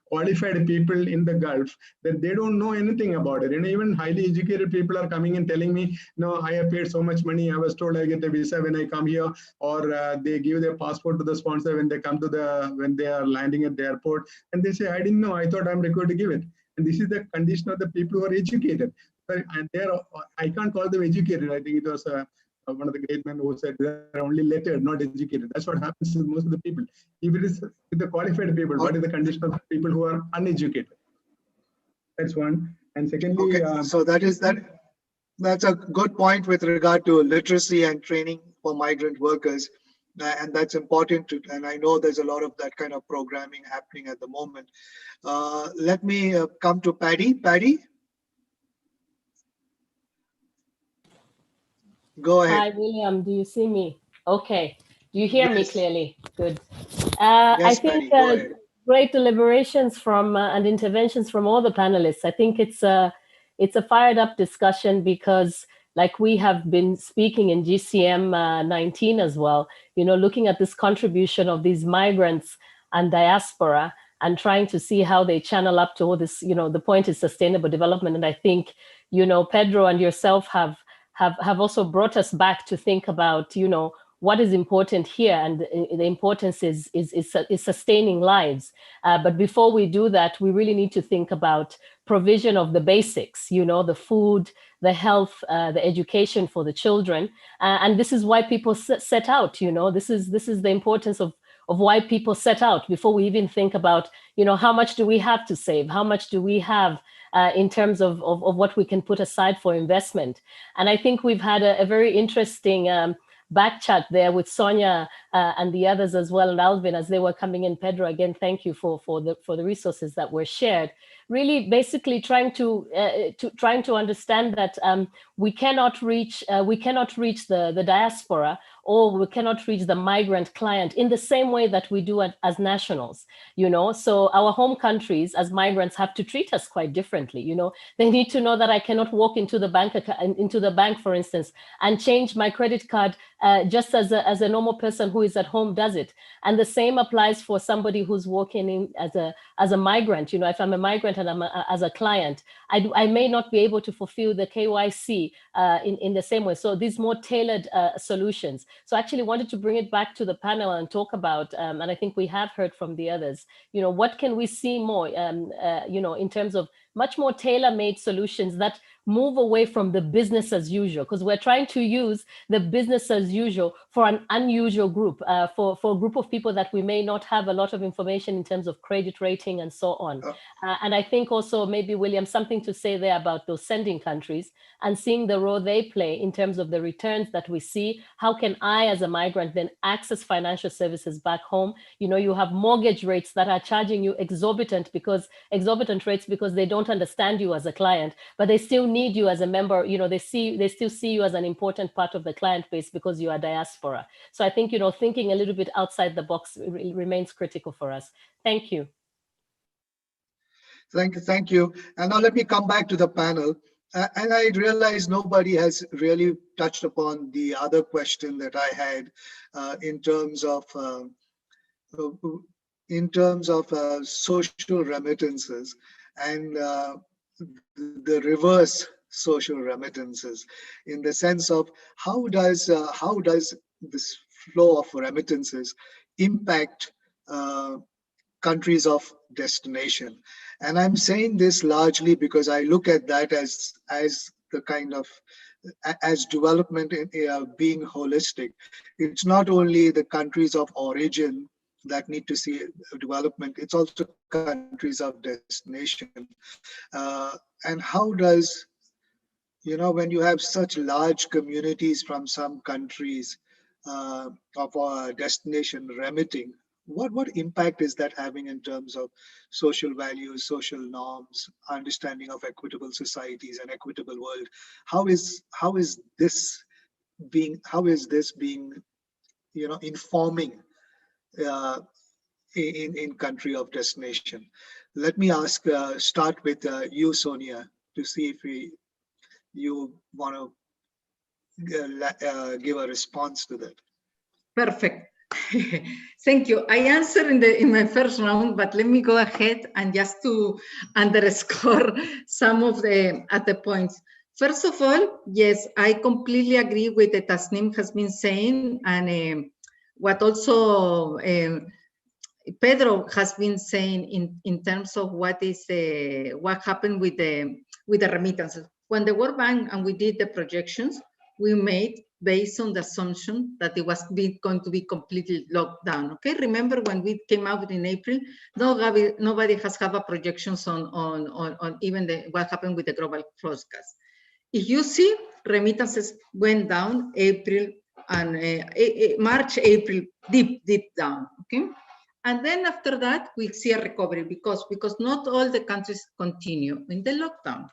qualified people in the Gulf that they don't know anything about it. Even highly educated people are coming and telling me, no, I have paid so much money. I was told I get a visa when I come here, or they give their passport to the sponsor when they come to when they are landing at the airport, and they say, I didn't know. I thought I'm required to give it. And this is the condition of the people who are educated. And I can't call them educated. I think it was one of the great men who said they're only lettered, not educated. That's what happens to most of the people. If it is with the qualified people, what is the condition of the people who are uneducated? That's one. And secondly, okay, so that's a good point with regard to literacy and training for migrant workers. And that's important and I know there's a lot of that kind of programming happening at the moment. Let me come to Paddy. Paddy? Go ahead. Hi, William. Do you see me? Okay. Do you hear me clearly? Good. Yes, I think great deliberations from and interventions from all the panelists. I think it's a fired up discussion because, like we have been speaking in GCM 19 as well, looking at this contribution of these migrants and diaspora and trying to see how they channel up to all this, the point is sustainable development. And I think, Pedro and yourself have also brought us back to think about, what is important here, and the importance is sustaining lives. But before we do that, we really need to think about provision of the basics, the food, the health, the education for the children. And this is why people set out, this is the importance of why people set out before we even think about, how much do we have to save? How much do we have in terms of what we can put aside for investment? And I think we've had a very interesting back chat there with Sonia and the others as well, and Alvin as they were coming in. Pedro, again, thank you for the resources that were shared. Really, basically trying to understand that we cannot reach the diaspora, or we cannot reach the migrant client in the same way that we do as nationals. So our home countries as migrants have to treat us quite differently. They need to know that I cannot walk into the bank, for instance, and change my credit card just as a normal person who is at home does it. And the same applies for somebody who's walking in as a migrant. If I'm a migrant and I'm as a client, I may not be able to fulfill the KYC in the same way. So these more tailored solutions. So I actually wanted to bring it back to the panel and talk about, and I think we have heard from the others, what can we see more, in terms of much more tailor-made solutions that move away from the business as usual, because we're trying to use the business as usual for an unusual group, for a group of people that we may not have a lot of information in terms of credit rating and so on. And I think also maybe, William, something to say there about those sending countries and seeing the role they play in terms of the returns that we see. How can I, as a migrant, then access financial services back home? You have mortgage rates that are charging you exorbitant rates because they don't understand you as a client, but they still need you as a member. They still see you as an important part of the client base because you are diaspora. So I think, thinking a little bit outside the box remains critical for us. Thank you. Thank you. And now let me come back to the panel. And I realize nobody has really touched upon the other question that I had in terms of social remittances and the reverse social remittances, in the sense of how does this flow of remittances impact countries of destination. And I'm saying this largely because I look at that as the kind of as development in being holistic. It's not only the countries of origin that need to see development, it's also countries of destination. And how does, when you have such large communities from some countries of our destination remitting, what impact is that having in terms of social values, social norms, understanding of equitable societies and equitable world? How is this being informing in country of destination? Let me start with you, Sonia, to see if you want to give a response to that. Perfect. Thank you. I answered in my first round, but let me go ahead and just to underscore some of the points. First of all, yes, I completely agree with what Tasnim has been saying, and what also Pedro has been saying in terms of what happened with the remittances. When the World Bank and we did the projections, we made based on the assumption that it was going to be completely locked down. Okay, remember when we came out in April, nobody has have a projections on even what happened with the global forecast. If you see, remittances went down April and March, April, deep down. Okay. And then after that, we see a recovery because not all the countries continue in the lockdown.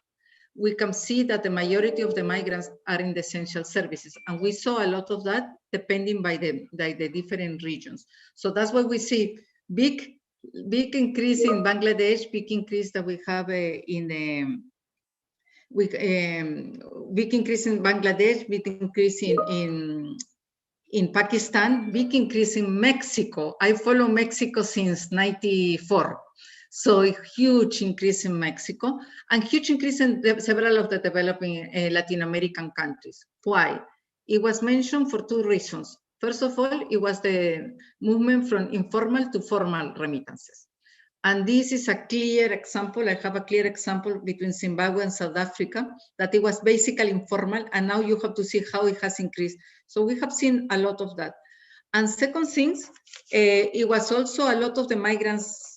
We can see that the majority of the migrants are in the essential services. And we saw a lot of that depending by the different regions. So that's why we see big increase in Bangladesh, big increase that we have big increase in Bangladesh, big increase in Pakistan, big increase in Mexico. I follow Mexico since '94. So a huge increase in Mexico and huge increase in several of the developing Latin American countries. Why? It was mentioned for two reasons. First of all, it was the movement from informal to formal remittances. And this is a clear example. I have a clear example between Zimbabwe and South Africa that it was basically informal, and now you have to see how it has increased. So we have seen a lot of that. And second things, it was also a lot of the migrants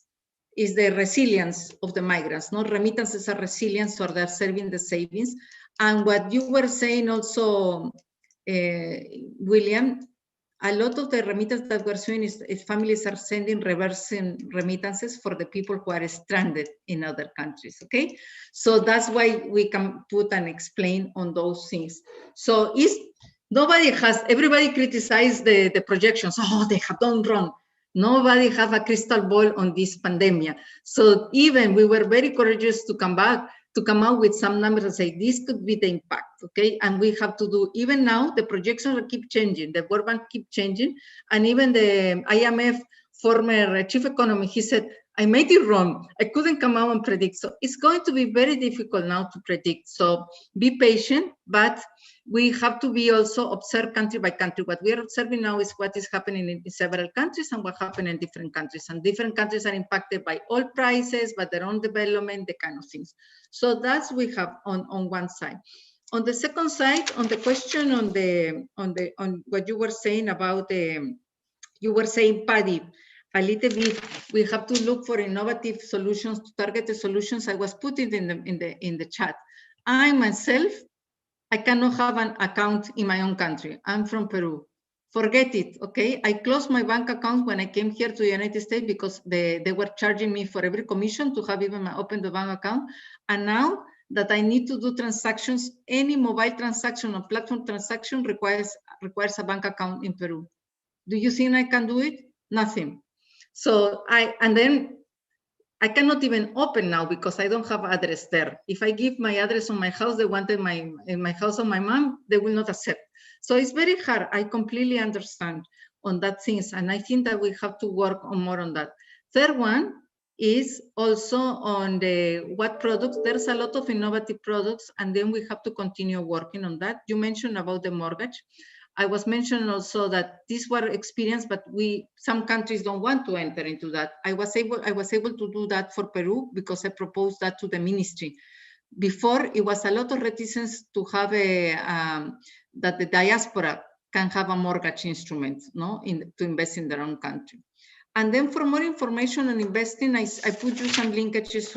is the resilience of the migrants. Not remittances are resilience, or they're serving the savings. And what you were saying also, William, a lot of the remittances that we're seeing is families are sending reversing remittances for the people who are stranded in other countries, okay? So that's why we can put and explain on those things. So everybody criticized the projections. Oh, they have done wrong. Nobody have a crystal ball on this pandemic. So even we were very courageous to come out with some numbers and say, this could be the impact, okay? And we have to do, even now, the projections keep changing, the World Bank keep changing, and even the IMF former chief economist, he said, I made it wrong. I couldn't come out and predict. So it's going to be very difficult now to predict. So be patient, but we have to be also observe country by country. What we are observing now is what is happening in several countries and what happened in different countries. And different countries are impacted by oil prices, by their own development, the kind of things. So that's we have on one side. On the second side, on the question on what you were saying about you were saying Paddy, a little bit, we have to look for innovative solutions, targeted solutions. I was putting in the chat. I myself, I cannot have an account in my own country. I'm from Peru. Forget it, okay? I closed my bank account when I came here to the United States because they were charging me for every commission to have even open the bank account. And now that I need to do transactions, any mobile transaction or platform transaction requires a bank account in Peru. Do you think I can do it? Nothing. So then I cannot even open now because I don't have address there. If I give my address on my house, they wanted in my house of my mom, they will not accept. So it's very hard. I completely understand on that things. And I think that we have to work on more on that. Third one is also on what products. There's a lot of innovative products, and then we have to continue working on that. You mentioned about the mortgage. I was mentioning also that these were experience, but some countries don't want to enter into that. I was able to do that for Peru because I proposed that to the ministry. Before, it was a lot of reticence to have that the diaspora can have a mortgage instrument, no, to invest in their own country. And then for more information on investing, I put you some linkages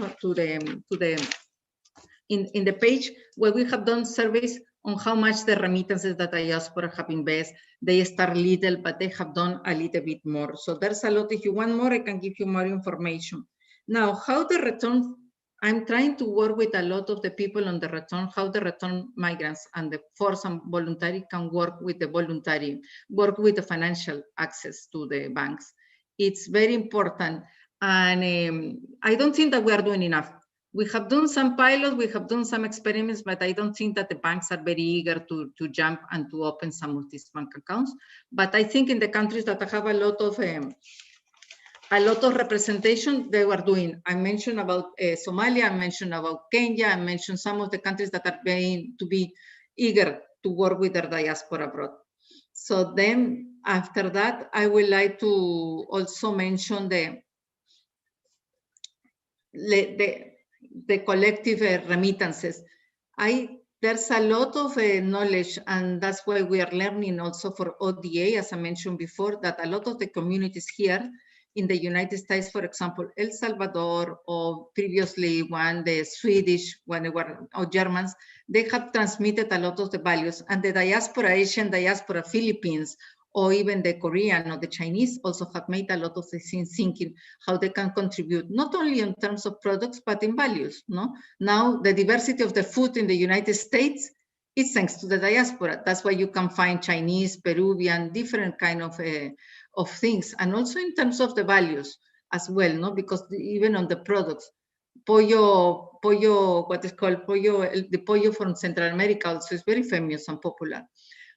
in the page where we have done surveys on how much the remittances that diaspora have invested. They start little, but they have done a little bit more. So there's a lot. If you want more, I can give you more information. Now, how the return, I'm trying to work with a lot of the people on the return, how the return migrants and the forced and voluntary can work with the voluntary, work with the financial access to the banks. It's very important. And I don't think that we are doing enough. We have done some pilots, we have done some experiments, but I don't think that the banks are very eager to jump and to open some of these bank accounts. But I think in the countries that have a lot of representation, they were doing. I mentioned about Somalia, I mentioned about Kenya, I mentioned some of the countries that are being to be eager to work with their diaspora abroad. So then after that, I would like to also mention the collective remittances. There's a lot of knowledge, and that's why we are learning also for ODA, as I mentioned before, that a lot of the communities here in the United States, for example, El Salvador, or previously the Swedish, when they were, or Germans, they have transmitted a lot of the values, and the diaspora, Asian diaspora, Philippines, or even the Korean or the Chinese also have made a lot of the things thinking how they can contribute, not only in terms of products, but in values. No? Now, the diversity of the food in the United States is thanks to the diaspora. That's why you can find Chinese, Peruvian, different kind of things. And also in terms of the values as well, no? Because even on the products, pollo, what is called pollo, the pollo from Central America also is very famous and popular.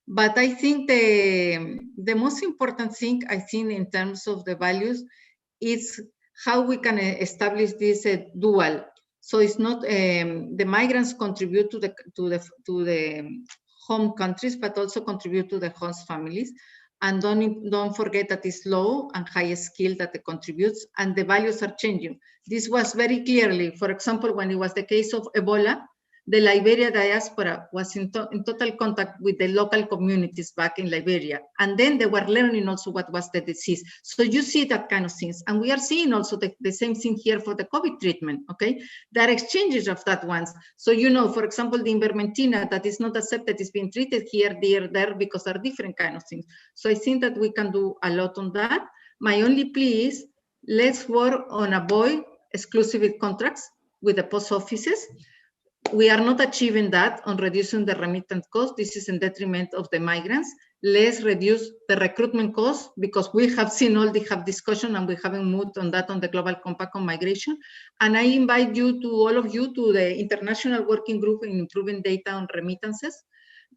But I think the most important thing, I think, in terms of the values is how we can establish this dual. So it's not the migrants contribute to the home countries, but also contribute to the host families. And don't forget that it's low and high skill that it contributes, and the values are changing. This was very clearly, for example, when it was the case of Ebola, the Liberia diaspora was in total contact with the local communities back in Liberia. And then they were learning also what was the disease. So you see that kind of things. And we are seeing also the same thing here for the COVID treatment, okay? There are exchanges of that ones. So, you know, for example, the ivermectina that is not accepted is being treated here, there, because there are different kind of things. So I think that we can do a lot on that. My only plea is, let's work on avoid exclusive contracts with the post offices. We are not achieving that on reducing the remittance cost. This is in detriment of the migrants. Let's reduce the recruitment cost, because we have seen all the discussion and we haven't moved on that on the Global Compact on Migration. And I invite you to, all of you, to the International Working Group in Improving Data on Remittances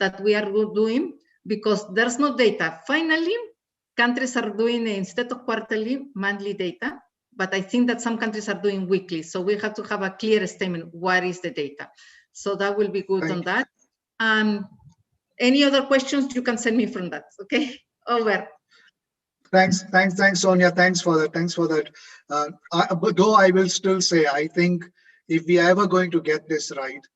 that we are doing, because there's no data. Finally, countries are doing, instead of quarterly, monthly data. But I think that some countries are doing weekly. So we have to have a clear statement, what is the data? So that will be good on that. Any other questions, you can send me from that, okay? Over. Thanks, Sonia. Thanks for that. But though I will still say, I think if we are ever going to get this right,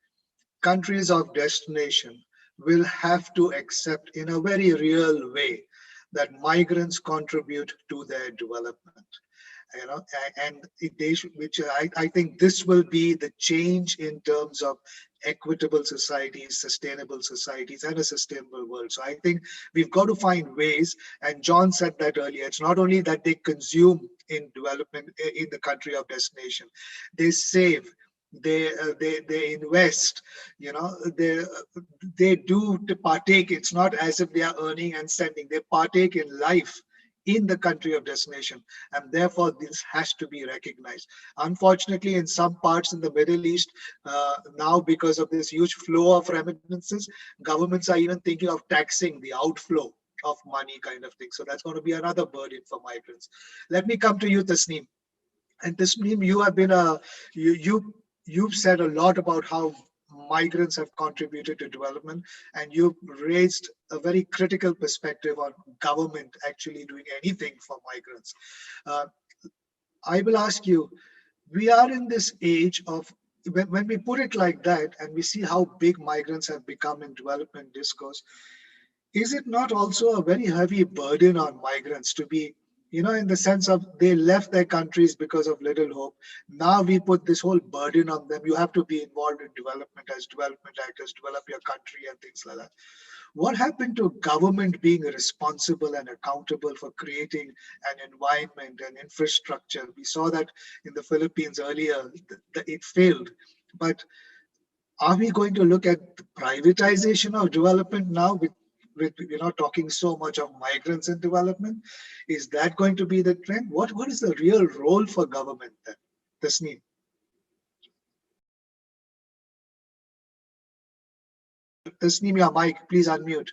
countries of destination will have to accept in a very real way that migrants contribute to their development. You know, and they should, which I think this will be the change in terms of equitable societies, sustainable societies, and a sustainable world. So I think we've got to find ways, and John said that earlier, it's not only that they consume in development in the country of destination, they save, they invest, you know, they do to partake. It's not as if they are earning and sending, they partake in life in the country of destination, and therefore this has to be recognized. Unfortunately, in some parts in the Middle East, now because of this huge flow of remittances, governments are even thinking of taxing the outflow of money kind of thing. So that's going to be another burden for migrants. Let me come to you, Tasneem. And Tasneem, you have been you've said a lot about how migrants have contributed to development, and you've raised a very critical perspective on government actually doing anything for migrants. I will ask you, we are in this age of, when we put it like that and we see how big migrants have become in development discourse, is it not also a very heavy burden on migrants to be, you know, in the sense of they left their countries because of little hope. Now we put this whole burden on them. You have to be involved in development as development actors, develop your country and things like that. What happened to government being responsible and accountable for creating an environment and infrastructure? We saw that in the Philippines earlier, it failed. But are we going to look at the privatization of development now with talking so much of migrants in development? Is that going to be the trend? What is the real role for government then? Tasneem. Tasneem, your mic, please unmute.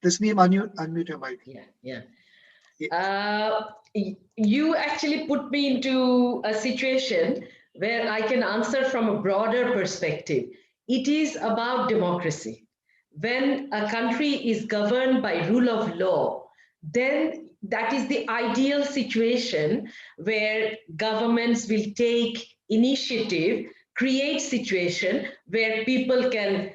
Tasneem, unmute your mic. Yeah. You actually put me into a situation where I can answer from a broader perspective. It is about democracy. When a country is governed by rule of law, then that is the ideal situation where governments will take initiative, create situation where people can,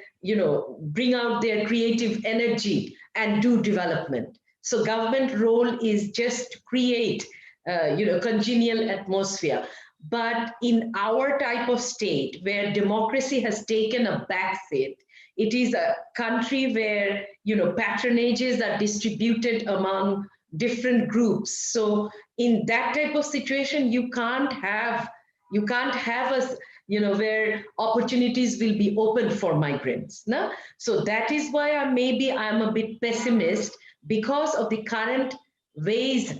bring out their creative energy and do development. So government role is just to create, congenial atmosphere. But in our type of state where democracy has taken a backseat, it is a country where, patronages are distributed among different groups. So in that type of situation, you can't have a, where opportunities will be open for migrants. No? So that is why I'm a bit pessimist because of the current ways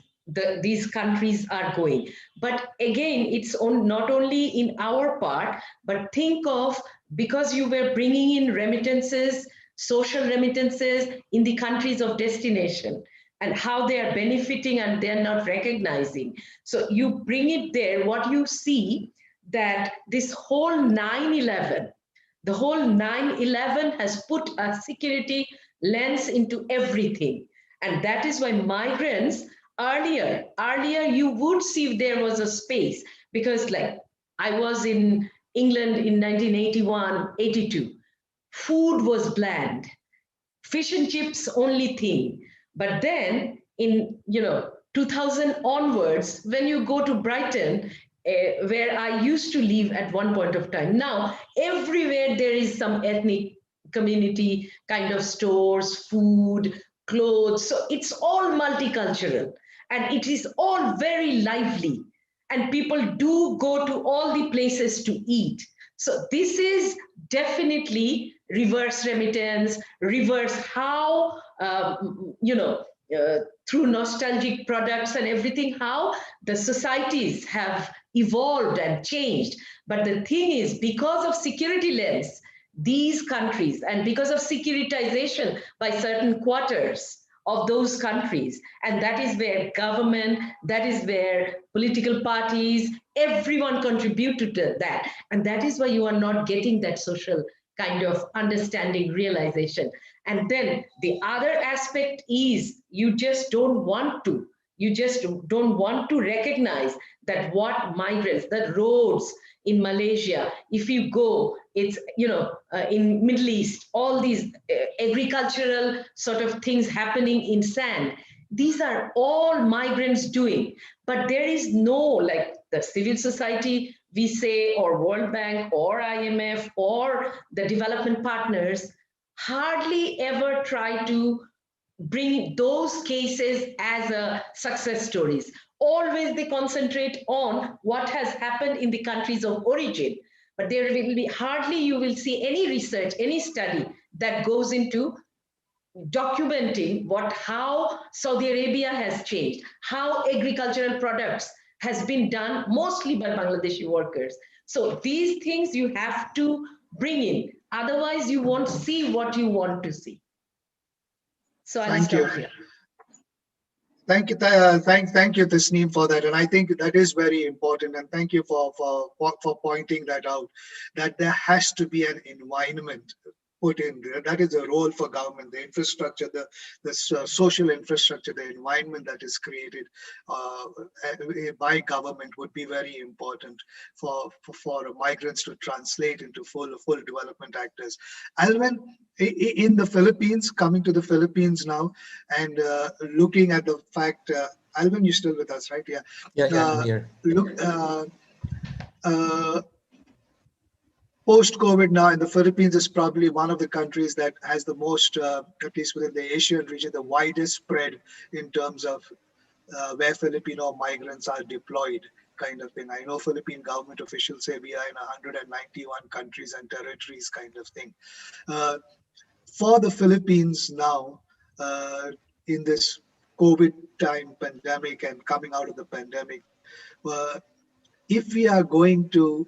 these countries are going. But again, it's not only in our part, but think of, because you were bringing in remittances, social remittances in the countries of destination and how they are benefiting and they're not recognizing. So you bring it there, what you see that this whole 9/11, the whole 9/11 has put a security lens into everything. And that is why migrants, earlier you would see if there was a space, because like I was in England in 1981, 82. Food was bland. Fish and chips only thing. But then in 2000 onwards, when you go to Brighton, where I used to live at one point of time, now everywhere there is some ethnic community kind of stores, food, clothes. So it's all multicultural and it is all very lively. And people do go to all the places to eat. So this is definitely reverse remittance, reverse how, through nostalgic products and everything, how the societies have evolved and changed. But the thing is, because of security lens, these countries, and because of securitization by certain quarters of those countries, and that is where government, that is where political parties, everyone contributed to that. And that is why you are not getting that social kind of understanding, realization. And then the other aspect is you just don't want to recognize that what migrants, the roads in Malaysia, if you go, it's, in Middle East, all these agricultural sort of things happening in sand. These are all migrants doing, but there is no, like the civil society, we say, or World Bank or IMF or the development partners hardly ever try to bring those cases as a success stories. Always they concentrate on what has happened in the countries of origin, but there will be hardly you will see any research, any study that goes into documenting how Saudi Arabia has changed, how agricultural products has been done mostly by Bangladeshi workers. So these things you have to bring in, otherwise you won't see what you want to see. So I'll stop here. Thank you, Tasneem, for that. And I think that is very important. And thank you for pointing that out, that there has to be an environment put in there. That is a role for government, the infrastructure, the social infrastructure, the environment that is created by government would be very important for migrants to translate into full development actors. Alvin, in the Philippines, coming to the Philippines now, and looking at the fact, Alvin, you're still with us, right? Yeah. Yeah, I'm here. Look, post-COVID now, in the Philippines is probably one of the countries that has the most, at least within the Asian region, the widest spread in terms of where Filipino migrants are deployed, kind of thing. I know Philippine government officials say we are in 191 countries and territories, kind of thing. For the Philippines now, in this COVID time pandemic and coming out of the pandemic, if we are going to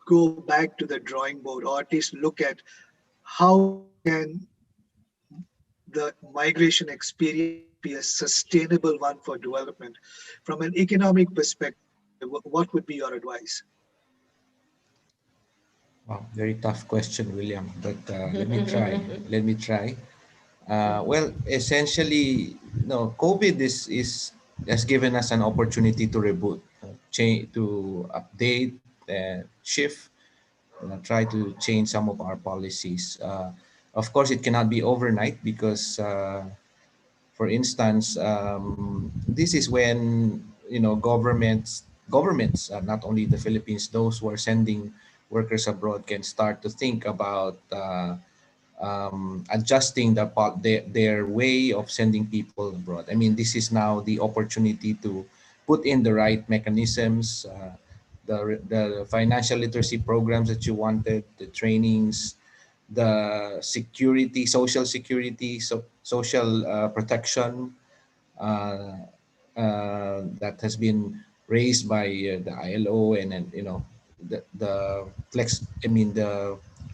go back to the drawing board, or at least look at how can the migration experience be a sustainable one for development. From an economic perspective, what would be your advice? Wow, very tough question, William, but let me try. Let me try. Well, essentially, no, COVID is has given us an opportunity to reboot, change, to update, shift, try to change some of our policies. Of course, it cannot be overnight because, for instance, this is when governments, not only the Philippines, those who are sending workers abroad can start to think about adjusting their way of sending people abroad. I mean, this is now the opportunity to put in the right mechanisms, the financial literacy programs that you wanted, the trainings, the security, social security, social protection uh, that has been raised by the ILO, and then the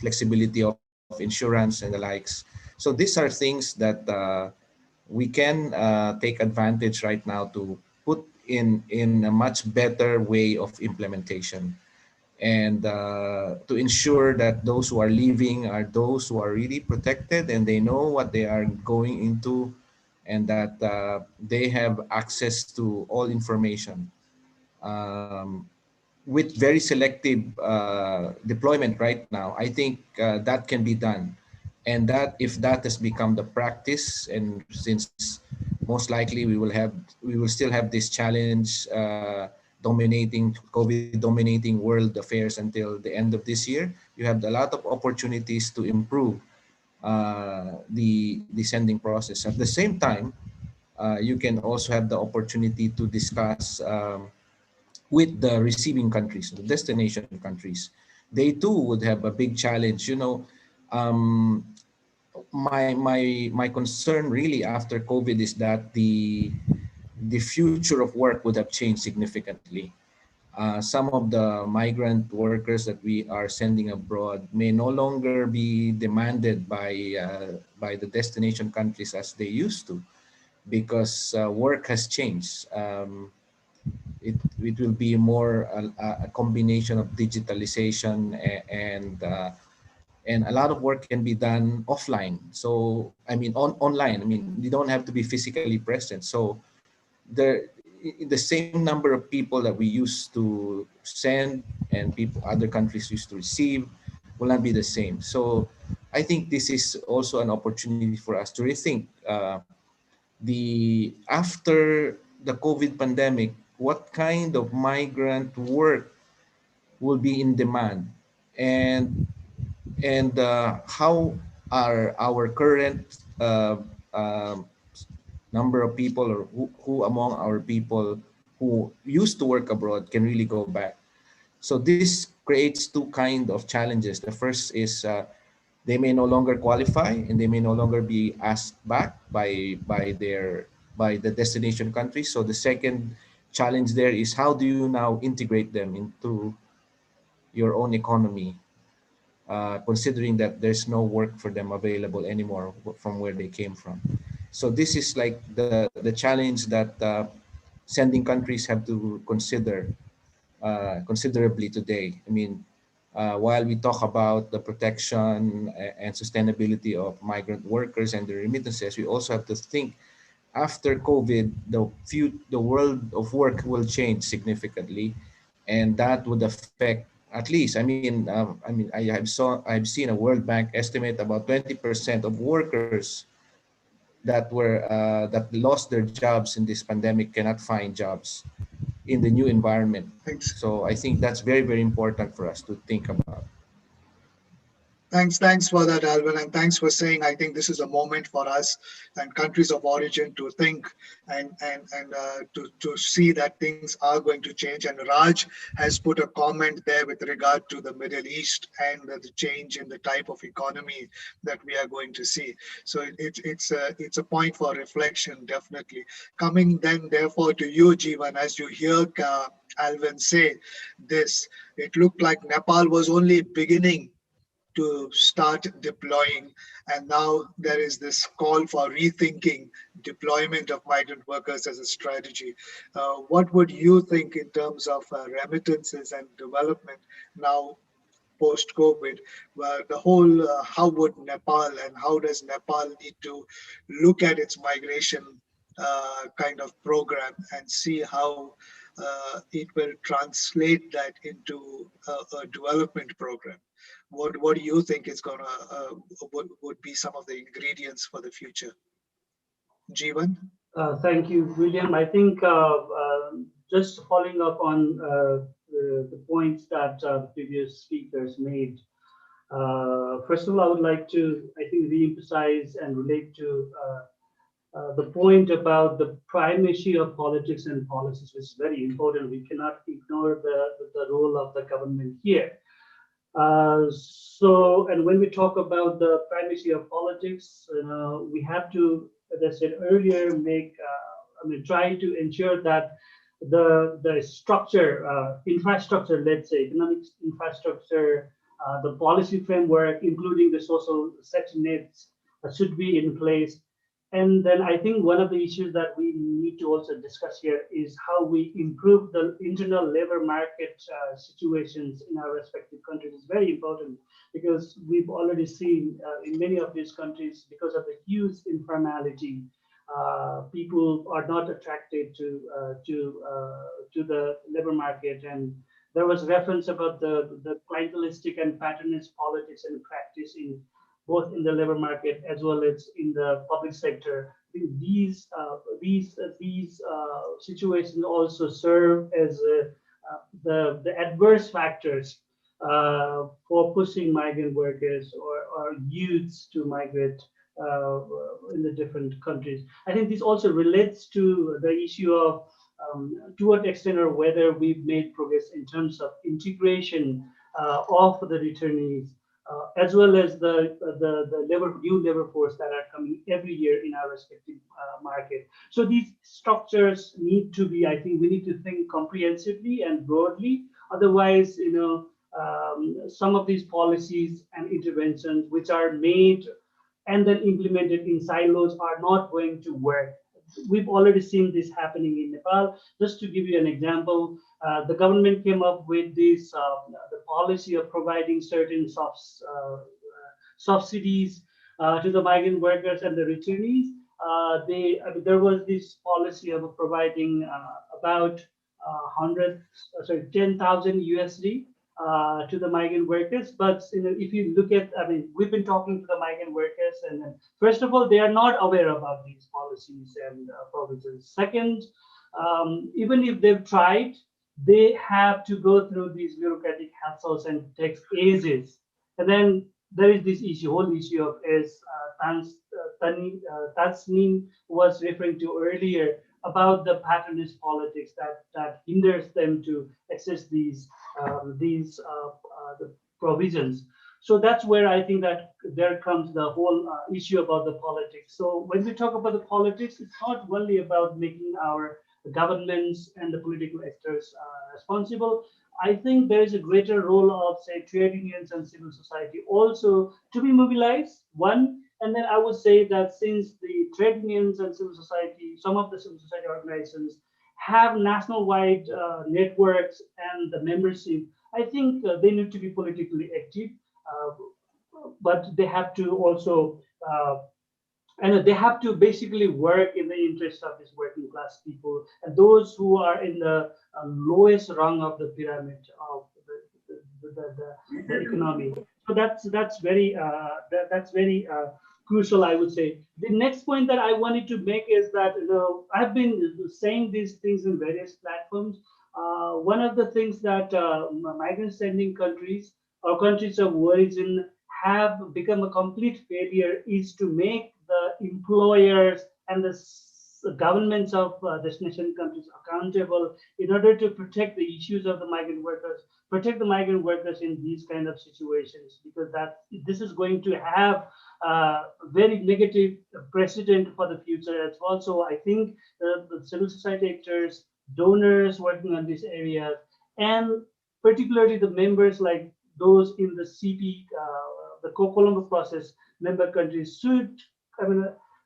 flexibility of insurance and the likes. So these are things that we can take advantage right now to put in a much better way of implementation, and to ensure that those who are leaving are those who are really protected and they know what they are going into, and that they have access to all information, um, with very selective deployment right now. I think that can be done, and that if that has become the practice, and since most likely we will still have this challenge COVID dominating world affairs until the end of this year, you have a lot of opportunities to improve the sending process. At the same time, you can also have the opportunity to discuss with the receiving countries, the destination countries. They too would have a big challenge. Um, my concern really after COVID is that the future of work would have changed significantly. Some of the migrant workers that we are sending abroad may no longer be demanded by the destination countries as they used to, because work has changed. It will be more a combination of digitalization and a lot of work can be done offline. So I mean online. I mean, you don't have to be physically present. So the same number of people that we used to send and people other countries used to receive will not be the same. So I think this is also an opportunity for us to rethink the after the COVID pandemic, what kind of migrant work will be in demand, and how are our current number of people, or who among our people who used to work abroad can really go back. So this creates two kind of challenges. The first is they may no longer qualify and they may no longer be asked back by the destination country. So the second challenge there is how do you now integrate them into your own economy, considering that there's no work for them available anymore from where they came from. So this is like the challenge that sending countries have to consider considerably today. I mean, while we talk about the protection and sustainability of migrant workers and the remittances, we also have to think after COVID, the world of work will change significantly, and that would affect at least. I've seen a World Bank estimate about 20% of workers that lost their jobs in this pandemic cannot find jobs in the new environment. Thanks. So I think that's very, very important for us to think about. Thanks for that, Alvin, and thanks for saying. I think this is a moment for us and countries of origin to think and to see that things are going to change. And Raj has put a comment there with regard to the Middle East and the change in the type of economy that we are going to see. So it's a point for reflection, definitely. Coming then, therefore, to you, Jeevan, as you hear Alvin say this, it looked like Nepal was only beginning to start deploying. And now there is this call for rethinking deployment of migrant workers as a strategy. What would you think in terms of remittances and development now post-COVID? The whole, how would Nepal and how does Nepal need to look at its migration kind of program and see how it will translate that into a development program? What do you think is gonna would be some of the ingredients for the future? Jeevan? Thank you, William. I think just following up on the points that the previous speakers made. First of all, I would like to, I think, re-emphasize and relate to the point about the primacy of politics and policies, which is very important. We cannot ignore the role of the government here. And when we talk about the primacy of politics, we have to, as I said earlier, try to ensure that the structure, infrastructure, let's say, economic infrastructure, the policy framework, including the social safety nets, should be in place. And then I think one of the issues that we need to also discuss here is how we improve the internal labor market situations in our respective countries. Is very important because we've already seen in many of these countries, because of the huge informality, people are not attracted to the labor market. And there was reference about the clientelistic and patronage politics and practice in both in the labor market as well as in the public sector. I think these situations also serve as the adverse factors for pushing migrant workers or youths to migrate in the different countries. I think this also relates to the issue of to what extent or whether we've made progress in terms of integration of the returnees, as well as the new labor force that are coming every year in our respective market. So these structures need to be, I think we need to think comprehensively and broadly. Otherwise, some of these policies and interventions which are made and then implemented in silos are not going to work. We've already seen this happening in Nepal. Just to give you an example, the government came up with this the policy of providing certain subsidies to the migrant workers and the returnees. There was this policy of providing about 10,000 USD to the migrant workers. But if you look at, we've been talking to the migrant workers, and first of all, they are not aware about these policies and provisions. Second, even if they've tried, they have to go through these bureaucratic hassles and it takes ages. And then there is this whole issue of, as Tasneem was referring to earlier, about the patronage politics that hinders them to access these the provisions. So that's where I think that there comes the whole issue about the politics. So when we talk about the politics, it's not only about making our governments and the political actors responsible. I think there is a greater role of, say, trade unions and civil society also to be mobilized, one. And then I would say that since the trade unions and civil society, some of the civil society organizations have national-wide networks and the membership, I think they need to be politically active, but they have to also, and they have to basically work in the interest of these working class people and those who are in the lowest rung of the pyramid of the economy. So that's very crucial, I would say. The next point that I wanted to make is that I've been saying these things in various platforms. One of the things that migrant sending countries or countries of origin have become a complete failure is to make the employers and the governments of destination countries accountable in order to protect the issues of the migrant workers, protect the migrant workers in these kind of situations, because this is going to have very negative precedent for the future as well. So I think the civil society actors, donors working on this area, and particularly the members like those in the CP, the Co-Colombo process member countries should,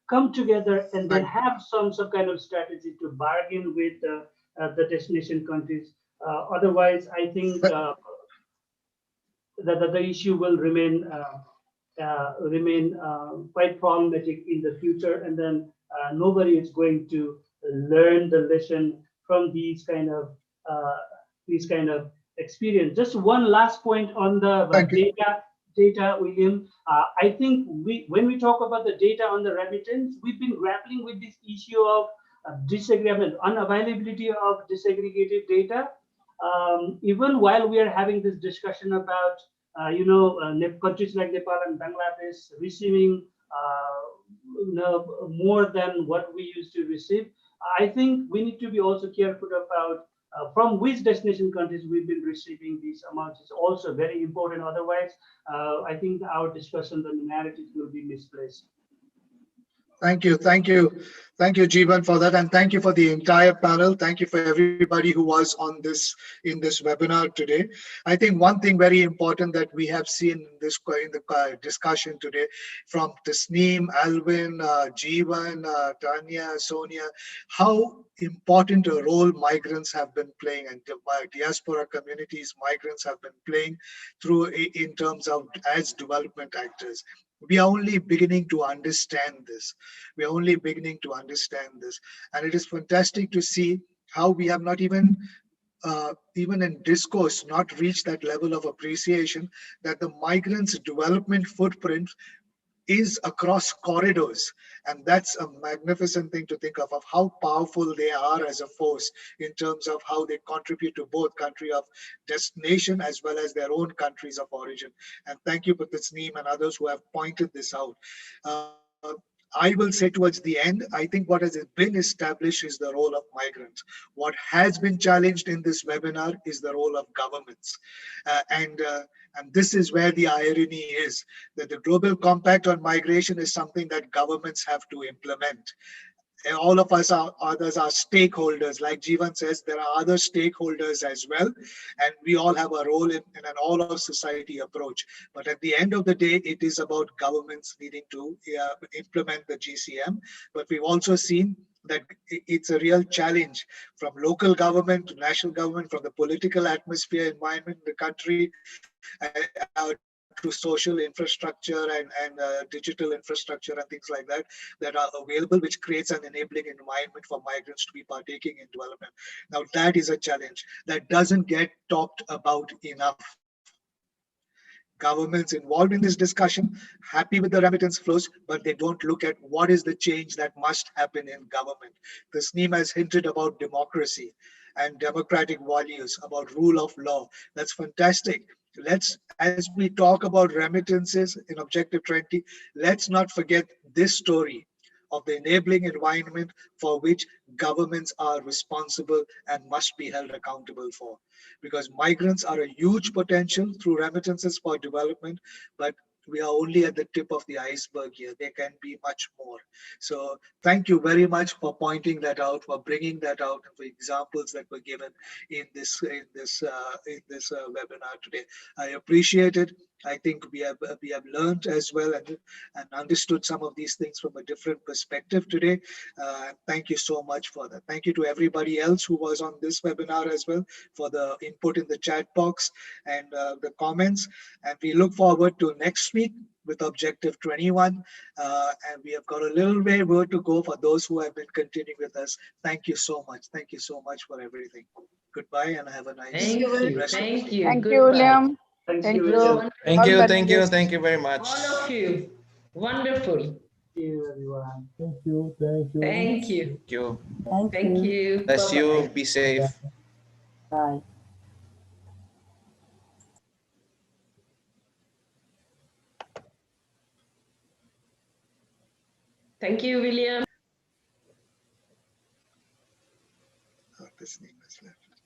come together and then have some kind of strategy to bargain with the destination countries. Otherwise, I think that the issue will remain quite problematic in the future, and then nobody is going to learn the lesson from these kind of experience. Just one last point on the data, William. I think when we talk about the data on the remittance, we've been grappling with this issue of disagreement, unavailability of disaggregated data. Even while we are having this discussion about countries like Nepal and Bangladesh receiving more than what we used to receive, I think we need to be also careful about from which destination countries we've been receiving these amounts. Is also very important. Otherwise, I think our discussion, the narrative will be misplaced. Thank you, Jeevan, for that, and thank you for the entire panel. Thank you for everybody who was on in this webinar today. I think one thing very important that we have seen in the discussion today, from Tasneem, Alvin, Jeevan, Tanya, Sonia, how important a role migrants have been playing, and diaspora communities, migrants have been playing in terms of as development actors. We are only beginning to understand this. We are only beginning to understand this. And it is fantastic to see how we have not even in discourse, not reached that level of appreciation that the migrants' development footprint is across corridors. And that's a magnificent thing to think of how powerful they are as a force in terms of how they contribute to both country of destination as well as their own countries of origin. And thank you, Tasneem and others who have pointed this out. I will say towards the end, I think what has been established is the role of migrants. What has been challenged in this webinar is the role of governments. And this is where the irony is, that the Global Compact on Migration is something that governments have to implement. All of us others are stakeholders. Like Jeevan says, there are other stakeholders as well, and we all have a role in an all of society approach. But at the end of the day, it is about governments needing to implement the GCM. But we've also seen that it's a real challenge from local government to national government, from the political atmosphere, environment in the country, to social infrastructure and digital infrastructure and things like that are available, which creates an enabling environment for migrants to be partaking in development. Now, that is a challenge that doesn't get talked about enough. Governments involved in this discussion, happy with the remittance flows, but they don't look at what is the change that must happen in government. Tasneem has hinted about democracy and democratic values, about rule of law. That's fantastic. Let's, as we talk about remittances in Objective 20, let's not forget this story of the enabling environment for which governments are responsible and must be held accountable for. Because migrants are a huge potential through remittances for development, but we are only at the tip of the iceberg here. There can be much more. So thank you very much for pointing that out, for bringing that out, and for examples that were given in this webinar today. I appreciate it. I think we have learned as well and understood some of these things from a different perspective today. Thank you so much for that. Thank you to everybody else who was on this webinar as well for the input in the chat box and the comments. And we look forward to next week with Objective 21. And we have got a little way more to go for those who have been continuing with us. Thank you so much. Thank you so much for everything. Goodbye and have a nice rest of the day. Thank you. Thank you, William. Thank you. Thank All you. the Thank you. best. Thank you very much. All of you. Wonderful. Thank you, everyone. Thank you. Thank you. Thank you. Thank you. Thank you. Bless you. Bye-bye. Be safe. Bye. Thank you, William. This name is left.